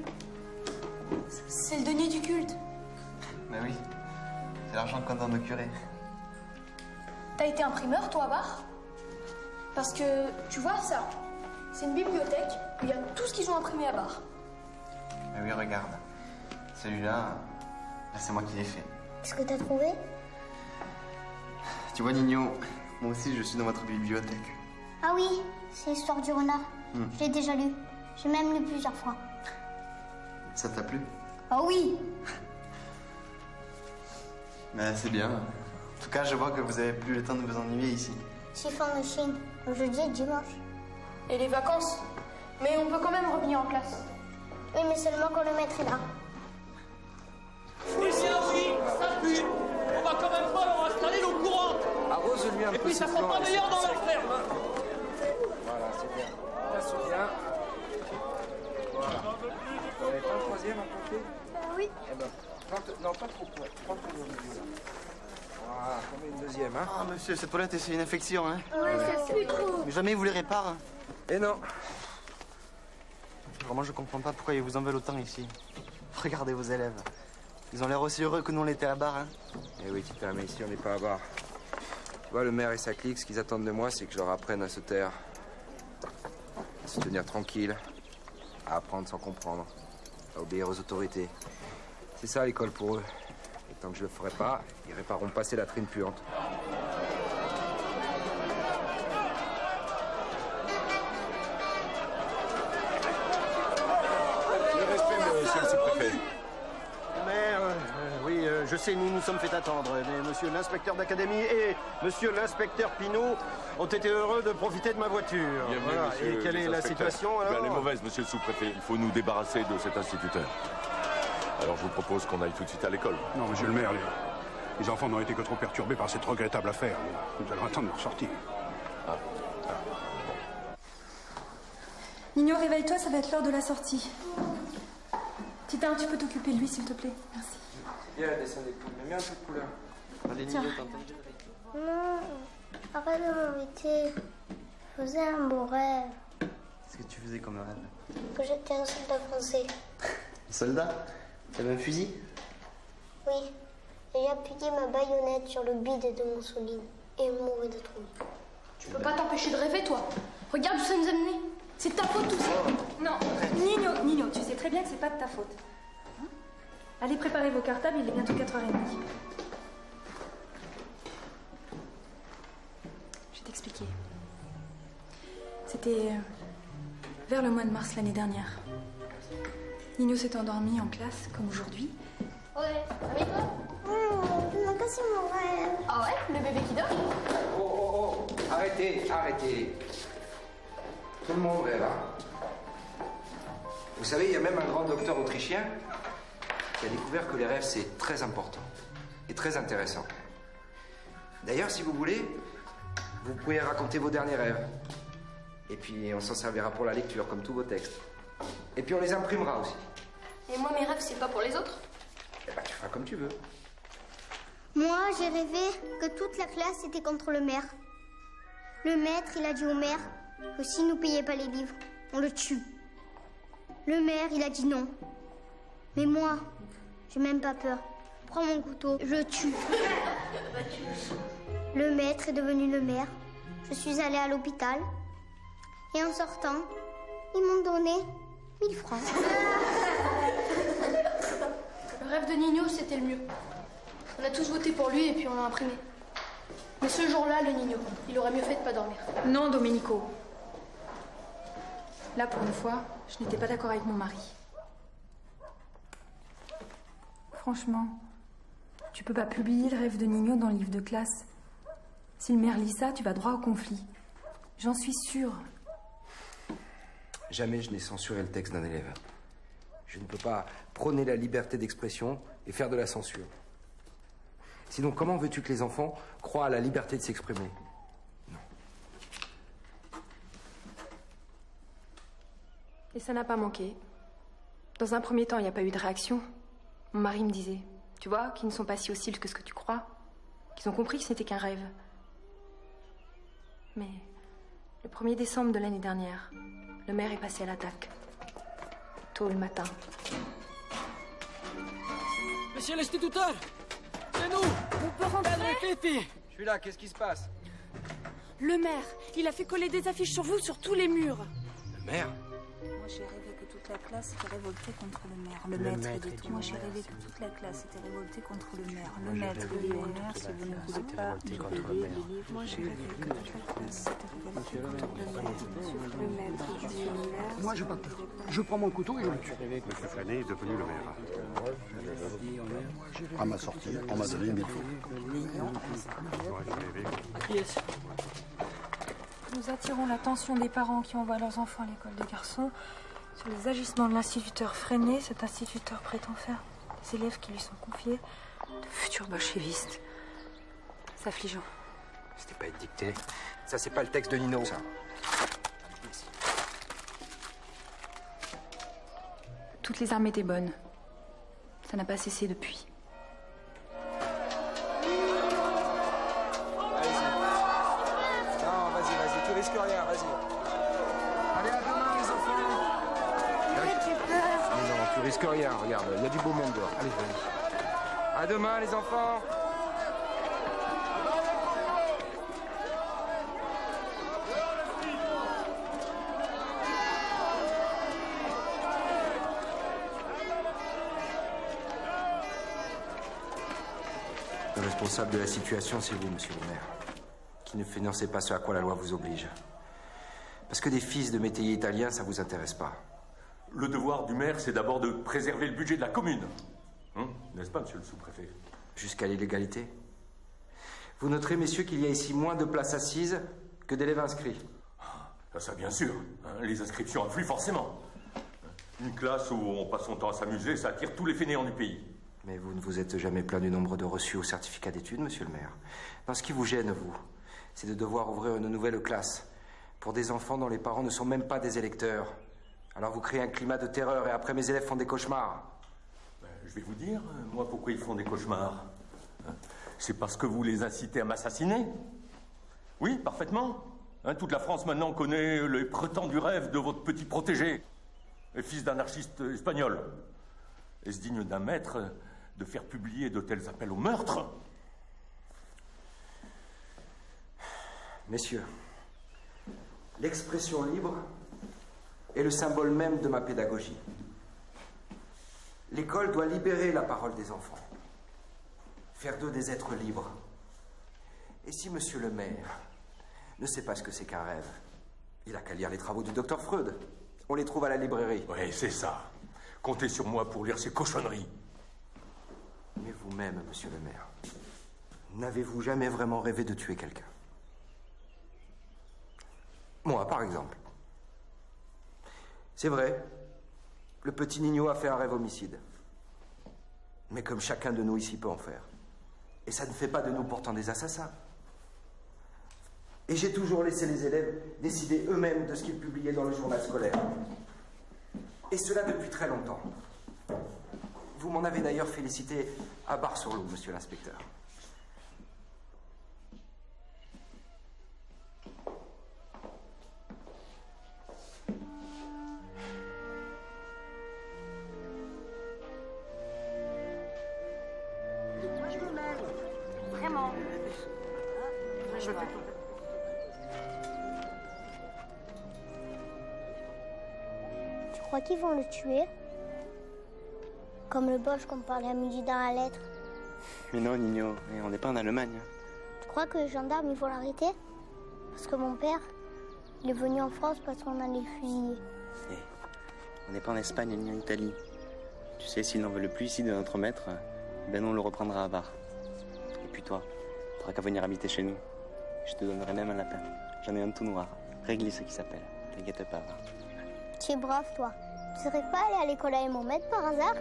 C'est le denier du culte. Ben oui, c'est l'argent qu'on donne au curé. T'as été imprimeur, toi, à Bar? Parce que, tu vois, ça, c'est une bibliothèque où il y a tout ce qu'ils ont imprimé à Bar. Ben oui, regarde. Celui-là, là, c'est moi qui l'ai fait. Qu'est-ce que t'as trouvé? Tu vois, Nino, moi aussi, je suis dans votre bibliothèque. Ah oui, c'est l'histoire du renard. Je l'ai déjà lu. J'ai même lu plusieurs fois. Ça t'a plu? Ah oui! Ben, c'est bien. En tout cas, je vois que vous avez plus le temps de vous ennuyer ici. Chiffon de Chine, le jeudi et le dimanche. Et les vacances? Mais on peut quand même revenir en classe. Oui, mais seulement quand le maître est là. Et c'est ainsi, ça pue. On va quand même pas leur installer l'eau courante. Arrose-lui un peu. Et puis ça ses sera flancs, pas meilleur dans leur ferme. Voilà, c'est bien. Là, c'est bien. Voilà. Vous n'avez pas un troisième à côté? Oui. Eh ben, non, pas trop près. Pas trop au milieu. Voilà, on met une deuxième, hein. Ah, monsieur, cette toilette, c'est une infection, hein? Ouais, ça pue trop. Mais jamais vous les répare. Et non. Vraiment, je comprends pas pourquoi ils vous en veulent autant ici. Regardez vos élèves. Ils ont l'air aussi heureux que nous, on l'était à Bar, hein? Eh oui, Titin, mais ici, on n'est pas à Bar. Tu vois, le maire et sa clique, ce qu'ils attendent de moi, c'est que je leur apprenne à se taire, à se tenir tranquille, à apprendre sans comprendre, à obéir aux autorités. C'est ça, l'école, pour eux. Et tant que je le ferai pas, ils répareront pas ces latrines puantes. Le respect, monsieur le sous-préfet. Mais, oui, je sais, nous nous sommes fait attendre. Mais monsieur l'inspecteur d'académie et monsieur l'inspecteur Pinault ont été heureux de profiter de ma voiture. Bienvenue, Voilà. monsieur Et quelle est la l'inspecteur. situation, Ben, alors? elle est mauvaise, monsieur le sous-préfet. Il faut nous débarrasser de cet instituteur. Alors je vous propose qu'on aille tout de suite à l'école. Non, monsieur le maire, les enfants n'ont été que trop perturbés par cette regrettable affaire. Nous allons attendre leur sortie. Nino, réveille-toi, ça va être l'heure de la sortie. Titin, tu peux t'occuper de lui, s'il te plaît. Merci. Viens, descends des poules, mais mets un peu de couleur. Allez, Tiens. Nino, t'entends? Non, arrête de m'embêter. Je faisais un beau rêve. Qu'est-ce que tu faisais comme rêve? Que j'étais un soldat français. Un soldat? T'avais un fusil? Oui. Et j'ai appuyé ma baïonnette sur le bide de Moussoline. Et mourir de trouille. Tu peux pas t'empêcher de rêver, toi. Regarde où ça nous a menés. C'est ta faute, tout ça. Non, Nino, tu sais très bien que c'est pas de ta faute. Hein? Allez préparer vos cartables, il est bientôt 4h30. Je vais t'expliquer. C'était vers le mois de mars l'année dernière. Nino s'est endormi en classe, comme aujourd'hui. Ouais, avec toi? Tu m'as cassé mon rêve. Ah ouais? Le bébé qui dort? Oh, arrêtez. Tout le monde rêve, hein. Vous savez, il y a même un grand docteur autrichien qui a découvert que les rêves, c'est très important et très intéressant. D'ailleurs, si vous voulez, Vous pouvez raconter vos derniers rêves. Et puis on s'en servira pour la lecture, comme tous vos textes. Et puis on les imprimera aussi. Et moi, mes rêves, c'est pas pour les autres? Eh ben, tu feras comme tu veux. Moi, j'ai rêvé que toute la classe était contre le maire. Le maître, il a dit au maire que s'il nous payait pas les livres, on le tue. Le maire, il a dit non. Mais moi, j'ai même pas peur. Prends mon couteau, je le tue. Le maître est devenu le maire. Je suis allée à l'hôpital. Et en sortant, ils m'ont donné 1000 francs. Le rêve de Nino, c'était le mieux. On a tous voté pour lui et puis on l'a imprimé. Mais ce jour-là, le Nino, il aurait mieux fait de pas dormir. Non, Domenico. Là, pour une fois, je n'étais pas d'accord avec mon mari. Franchement, tu peux pas publier le rêve de Nino dans le livre de classe. Si le maire lit ça, tu vas droit au conflit. J'en suis sûre. Jamais je n'ai censuré le texte d'un élève. Je ne peux pas prôner la liberté d'expression et faire de la censure. Sinon, comment veux-tu que les enfants croient à la liberté de s'exprimer? Et ça n'a pas manqué. Dans un premier temps, il n'y a pas eu de réaction. Mon mari me disait, tu vois, qu'ils ne sont pas si hostiles que ce que tu crois. Qu'ils ont compris que ce n'était qu'un rêve. Mais le 1er décembre de l'année dernière, le maire est passé à l'attaque. Tôt le matin. Monsieur l'instituteur, c'est nous. On peut rentrer? Fifi. Je suis là, qu'est-ce qui se passe? Le maire, il a fait coller des affiches sur vous sur tous les murs. Le maire? Moi, j'ai rêvé que toute la classe était révoltée contre le maire. Le maître dit tout. Moi, j'ai rêvé que toute la classe était révoltée contre le maire. Le maître dit au maire, si vous ne voulez pas publier les livres. Moi, j'ai rêvé que toute la classe était révoltée contre le maître. Le maître dit au maire. Moi, j'ai pas peur. Je prends mon couteau et je le tue. Monsieur Freinet est devenu le maire. À ma sortie, on m'a donné 1000 francs. Nous attirons l'attention des parents qui envoient leurs enfants à l'école des garçons sur les agissements de l'instituteur Freinet. Cet instituteur prétend faire des élèves qui lui sont confiés de futurs bolchevistes. C'est affligeant. C'était pas être dicté. Ça, c'est pas le texte de Nino, ça. Toutes les armes étaient bonnes. Ça n'a pas cessé depuis. Non, vas-y, tu risques rien, vas-y. Allez, à demain, les enfants. Non, tu risques rien, regarde, il y a du beau monde dehors. Allez, vas-y. À demain, les enfants. Le responsable de la situation, c'est vous, monsieur le maire, qui ne financez pas ce à quoi la loi vous oblige. Parce que des fils de métayers italiens, ça vous intéresse pas. Le devoir du maire, c'est d'abord de préserver le budget de la commune. N'est-ce pas, monsieur le sous-préfet? Jusqu'à l'illégalité. Vous noterez, messieurs, qu'il y a ici moins de places assises que d'élèves inscrits. Ça, bien sûr. Les inscriptions affluent forcément. Une classe où on passe son temps à s'amuser, ça attire tous les fainéants du pays. Mais vous ne vous êtes jamais plaint du nombre de reçus au certificat d'études, monsieur le maire. Non, ce qui vous gêne, vous, c'est de devoir ouvrir une nouvelle classe pour des enfants dont les parents ne sont même pas des électeurs. Alors vous créez un climat de terreur et après mes élèves font des cauchemars. Je vais vous dire, moi, pourquoi ils font des cauchemars. C'est parce que vous les incitez à m'assassiner. Oui, parfaitement. Toute la France maintenant connaît les prétendus rêves de votre petit protégé, le fils d'anarchiste espagnol. Est-ce digne d'un maître de faire publier de tels appels au meurtre? Messieurs, l'expression libre est le symbole même de ma pédagogie. L'école doit libérer la parole des enfants, faire d'eux des êtres libres. Et si monsieur le maire ne sait pas ce que c'est qu'un rêve, il a qu'à lire les travaux du docteur Freud. On les trouve à la librairie. Oui, c'est ça. Comptez sur moi pour lire ces cochonneries. Mais vous-même, monsieur le maire, n'avez-vous jamais vraiment rêvé de tuer quelqu'un? Moi, par exemple. C'est vrai, le petit Nino a fait un rêve homicide. Mais comme chacun de nous ici peut en faire. Et ça ne fait pas de nous pourtant des assassins. Et j'ai toujours laissé les élèves décider eux-mêmes de ce qu'ils publiaient dans le journal scolaire. Et cela depuis très longtemps. Vous m'en avez d'ailleurs félicité à Bar-sur-Loup, monsieur l'inspecteur. Vraiment. Je fais tout. Tu crois qu'ils vont le tuer? Comme le Bosch qu'on parlait à midi dans la lettre. Mais non, Nino, on n'est pas en Allemagne. Tu crois que les gendarmes, ils vont l'arrêter? Parce que mon père, il est venu en France parce qu'on allait le fusiller. On n'est pas en Espagne ni en Italie. Tu sais, s'ils n'en veulent plus ici de notre maître, ben on le reprendra à Bar. Et puis toi, tu n'auras qu'à venir habiter chez nous. Je te donnerai même un lapin. J'en ai un tout noir. Réglisse qui s'appelle. T'inquiète pas. Tu es brave, toi. Tu serais pas allé à l'école avec mon maître par hasard?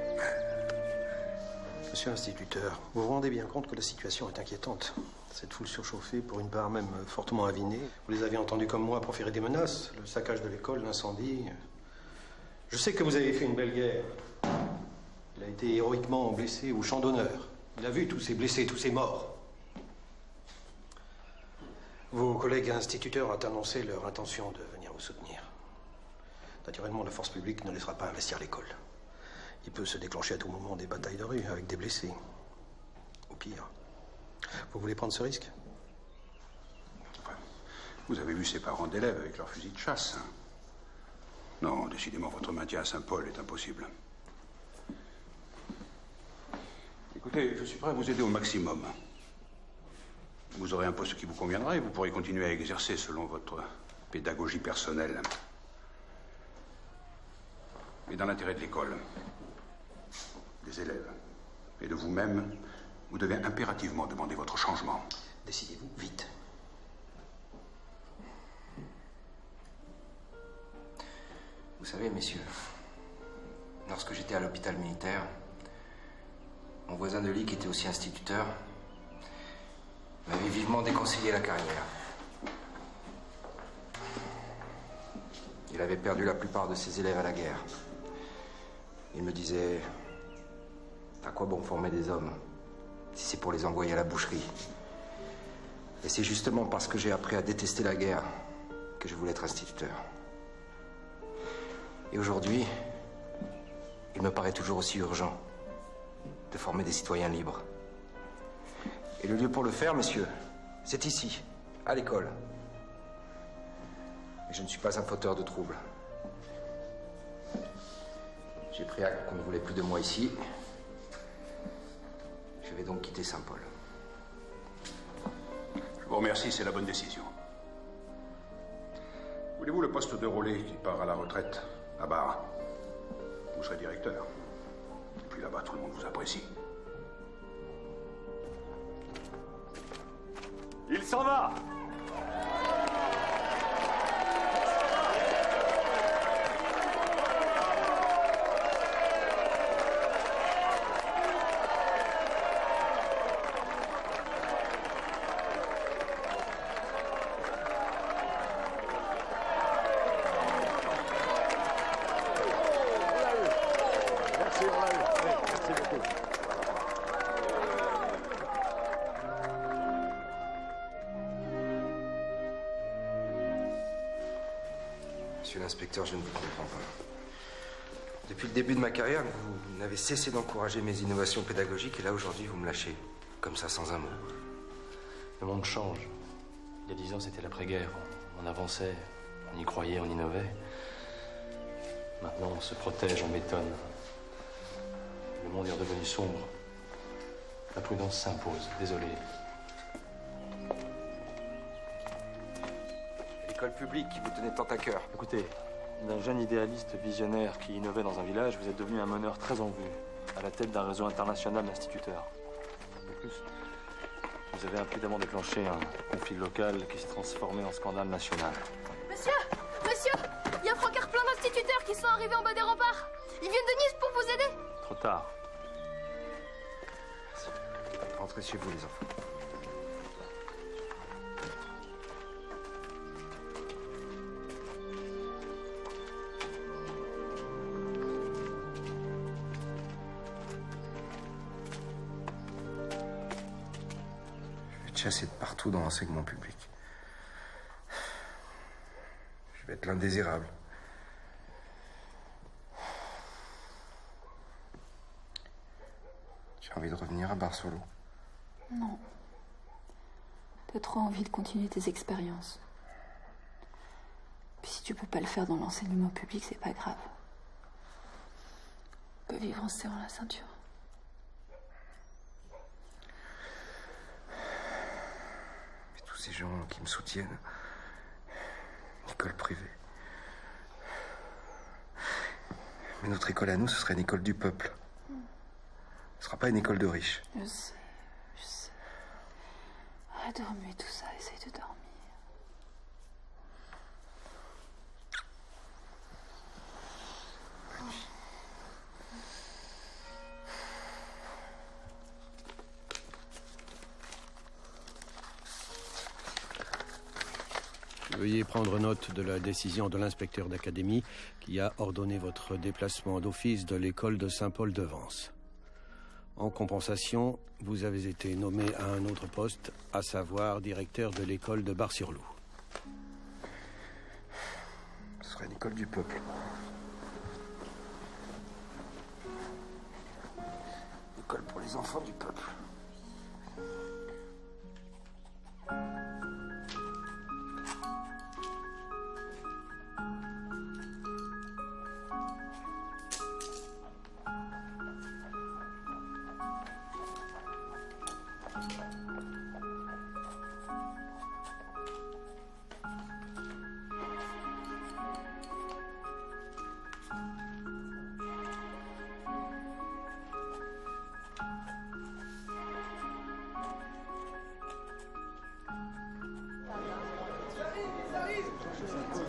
Monsieur l'instituteur, vous vous rendez bien compte que la situation est inquiétante. Cette foule surchauffée, pour une part même fortement avinée. Vous les avez entendus comme moi proférer des menaces. Le saccage de l'école, l'incendie. Je sais que vous avez fait une belle guerre. Il a été héroïquement blessé au champ d'honneur. Il a vu tous ces blessés, tous ces morts. Vos collègues instituteurs ont annoncé leur intention de venir vous soutenir. Naturellement, la force publique ne laissera pas investir l'école. Il peut se déclencher à tout moment des batailles de rue avec des blessés. Au pire. Vous voulez prendre ce risque? Vous avez vu ces parents d'élèves avec leurs fusils de chasse. Non, décidément, votre maintien à Saint-Paul est impossible. Écoutez, je suis prêt à vous aider au maximum. Vous aurez un poste qui vous conviendra et vous pourrez continuer à exercer selon votre pédagogie personnelle. Mais dans l'intérêt de l'école, des élèves et de vous-même, vous devez impérativement demander votre changement. Décidez-vous vite. Vous savez, messieurs, lorsque j'étais à l'hôpital militaire, mon voisin de lit, qui était aussi instituteur, m'avait vivement déconseillé la carrière. Il avait perdu la plupart de ses élèves à la guerre. Il me disait, à quoi bon former des hommes si c'est pour les envoyer à la boucherie? Et c'est justement parce que j'ai appris à détester la guerre que je voulais être instituteur. Et aujourd'hui, il me paraît toujours aussi urgent de former des citoyens libres. Et le lieu pour le faire, messieurs, c'est ici, à l'école. Mais je ne suis pas un fauteur de troubles. J'ai pris acte qu'on ne voulait plus de moi ici. Je vais donc quitter Saint-Paul. Je vous remercie, c'est la bonne décision. Voulez-vous le poste de relais qui part à la retraite à Bar? Vous serez directeur. Et puis là-bas, tout le monde vous apprécie. Il s'en va! Monsieur l'inspecteur, je ne vous comprends pas. Depuis le début de ma carrière, vous n'avez cessé d'encourager mes innovations pédagogiques et là, aujourd'hui, vous me lâchez. Comme ça, sans un mot. Le monde change. Il y a 10 ans, c'était l'après-guerre. On avançait, on y croyait, on innovait. Maintenant, on se protège, on bétonne. Le monde est redevenu sombre. La prudence s'impose. Désolé. L'école publique qui vous tenait tant à cœur. Écoutez, d'un jeune idéaliste visionnaire qui innovait dans un village, vous êtes devenu un meneur très en vue, à la tête d'un réseau international d'instituteurs. De plus, vous avez imprudemment déclenché un conflit local qui s'est transformé en scandale national. Monsieur! Monsieur! Il y a Francard plein d'instituteurs qui sont arrivés en bas des remparts. Ils viennent de Nice pour vous aider. Trop tard. Rentrez chez vous, les enfants. chassé de partout dans l'enseignement public. Je vais être l'indésirable. J'ai envie de revenir à Barcelone. Non. T'as trop envie de continuer tes expériences. Puis si tu peux pas le faire dans l'enseignement public, c'est pas grave. On peut vivre en se serrant la ceinture. Et tous ces gens qui me soutiennent. Une école privée. Mais notre école à nous, ce serait une école du peuple. Ce sera pas une école de riches. Je sais. Arrête de remuer tout ça, essaye de dormir. Veuillez prendre note de la décision de l'inspecteur d'académie qui a ordonné votre déplacement d'office de l'école de Saint-Paul-de-Vence. En compensation, vous avez été nommé à un autre poste, à savoir directeur de l'école de Bar-sur-Loup. Ce serait une école du peuple. Une école pour les enfants du peuple.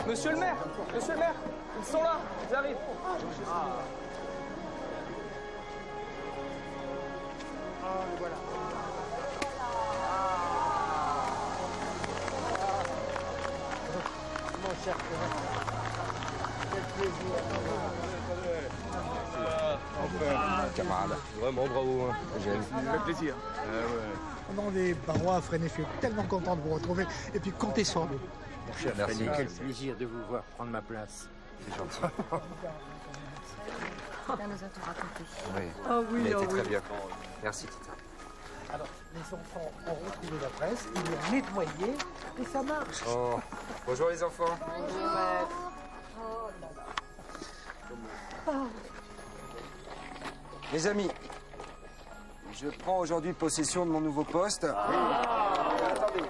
Monsieur le maire, ils sont là, ils arrivent. Voilà. Mon cher quel plaisir. Camarade. Vraiment bravo. J'aime. Ça fait plaisir. Au nom des Barrois, Freinet, je suis tellement content de vous retrouver. Et puis comptez sur nous. Mon cher Merci. Freinet, Quel plaisir de vous voir prendre ma place. C'est gentil. Tita nous a tout raconté. Oui. Ah oui, il a ah été oui. très bien. Merci, Tita. Alors, les enfants ont retrouvé la presse, ils l'ont nettoyée et ça marche. Oh. Bonjour les enfants. Bonjour. Les amis, je prends aujourd'hui possession de mon nouveau poste. Attendez,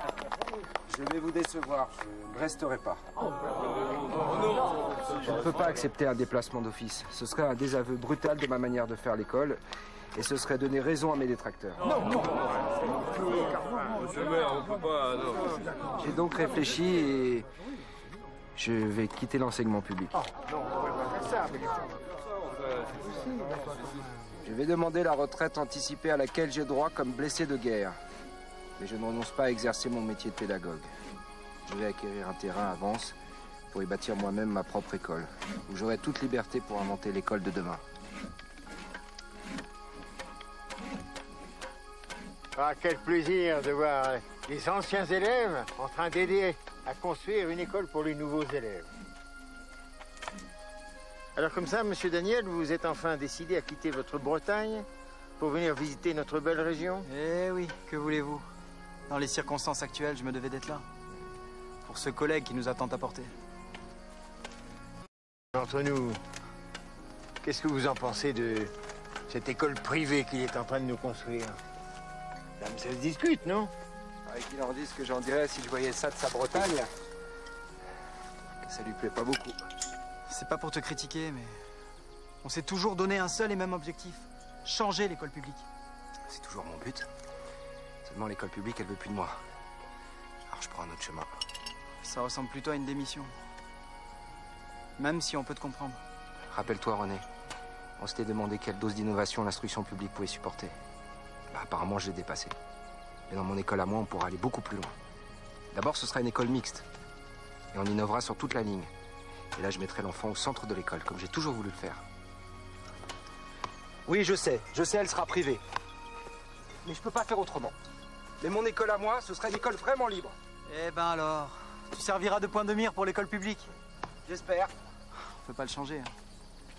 je vais vous décevoir, je ne resterai pas. Je ne peux pas accepter un déplacement d'office. Ce serait un désaveu brutal de ma manière de faire l'école et ce serait donner raison à mes détracteurs. Monsieur le maire, on peut pas... non. J'ai donc réfléchi et je vais quitter l'enseignement public. Je vais demander la retraite anticipée à laquelle j'ai droit comme blessé de guerre. Mais je ne renonce pas à exercer mon métier de pédagogue. Je vais acquérir un terrain à Vence pour y bâtir moi-même ma propre école, où j'aurai toute liberté pour inventer l'école de demain. Ah, quel plaisir de voir les anciens élèves en train d'aider à construire une école pour les nouveaux élèves. Alors comme ça, Monsieur Daniel, vous êtes enfin décidé à quitter votre Bretagne pour venir visiter notre belle région? Eh oui, que voulez-vous? Dans les circonstances actuelles, je me devais d'être là. Pour ce collègue qui nous a tant apporté. Entre nous, qu'est-ce que vous en pensez de cette école privée qu'il est en train de nous construire? Ça se discute, non? Qu'il en dise ce que j'en dirais si je voyais ça de sa Bretagne. Que ça lui plaît pas beaucoup. C'est pas pour te critiquer, mais on s'est toujours donné un seul et même objectif. Changer l'école publique. C'est toujours mon but. Seulement l'école publique, elle veut plus de moi. Alors je prends un autre chemin. Ça ressemble plutôt à une démission. Même si on peut te comprendre. Rappelle-toi, René. On s'était demandé quelle dose d'innovation l'instruction publique pouvait supporter. Bah, apparemment, je l'ai dépassé. Mais dans mon école à moi, on pourra aller beaucoup plus loin. D'abord, ce sera une école mixte. Et on innovera sur toute la ligne. Et là, je mettrai l'enfant au centre de l'école, comme j'ai toujours voulu le faire. Oui, je sais, elle sera privée. Mais je peux pas faire autrement. Mais mon école à moi, ce serait une école vraiment libre. Eh ben alors, tu serviras de point de mire pour l'école publique. J'espère. On peut pas le changer. Hein.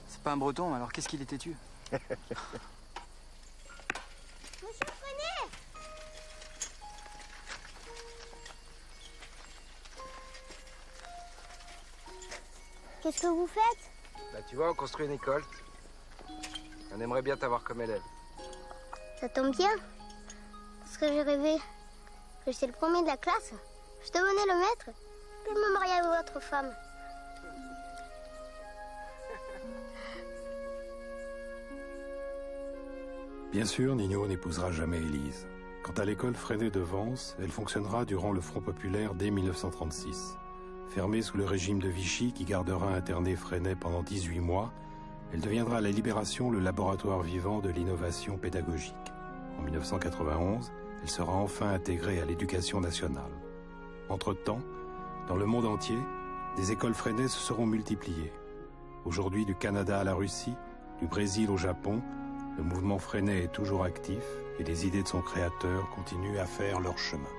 C'est pas un breton, alors qu'est-ce qu'il est têtu? Monsieur Freinet! Qu'est-ce que vous faites? Bah tu vois, on construit une école. On aimerait bien t'avoir comme élève. Ça tombe bien. Parce que j'ai rêvé que j'étais le premier de la classe. Je devenais le maître. Puis je me mariais avec votre femme. Bien sûr, Nino n'épousera jamais Élise. Quant à l'école Freinet de Vence, elle fonctionnera durant le Front populaire dès 1936. Fermée sous le régime de Vichy qui gardera interné Freinet pendant 18 mois, elle deviendra à la Libération le laboratoire vivant de l'innovation pédagogique. En 1991, elle sera enfin intégrée à l'Éducation nationale. Entre-temps, dans le monde entier, des écoles Freinet se seront multipliées. Aujourd'hui, du Canada à la Russie, du Brésil au Japon, le mouvement Freinet est toujours actif et les idées de son créateur continuent à faire leur chemin.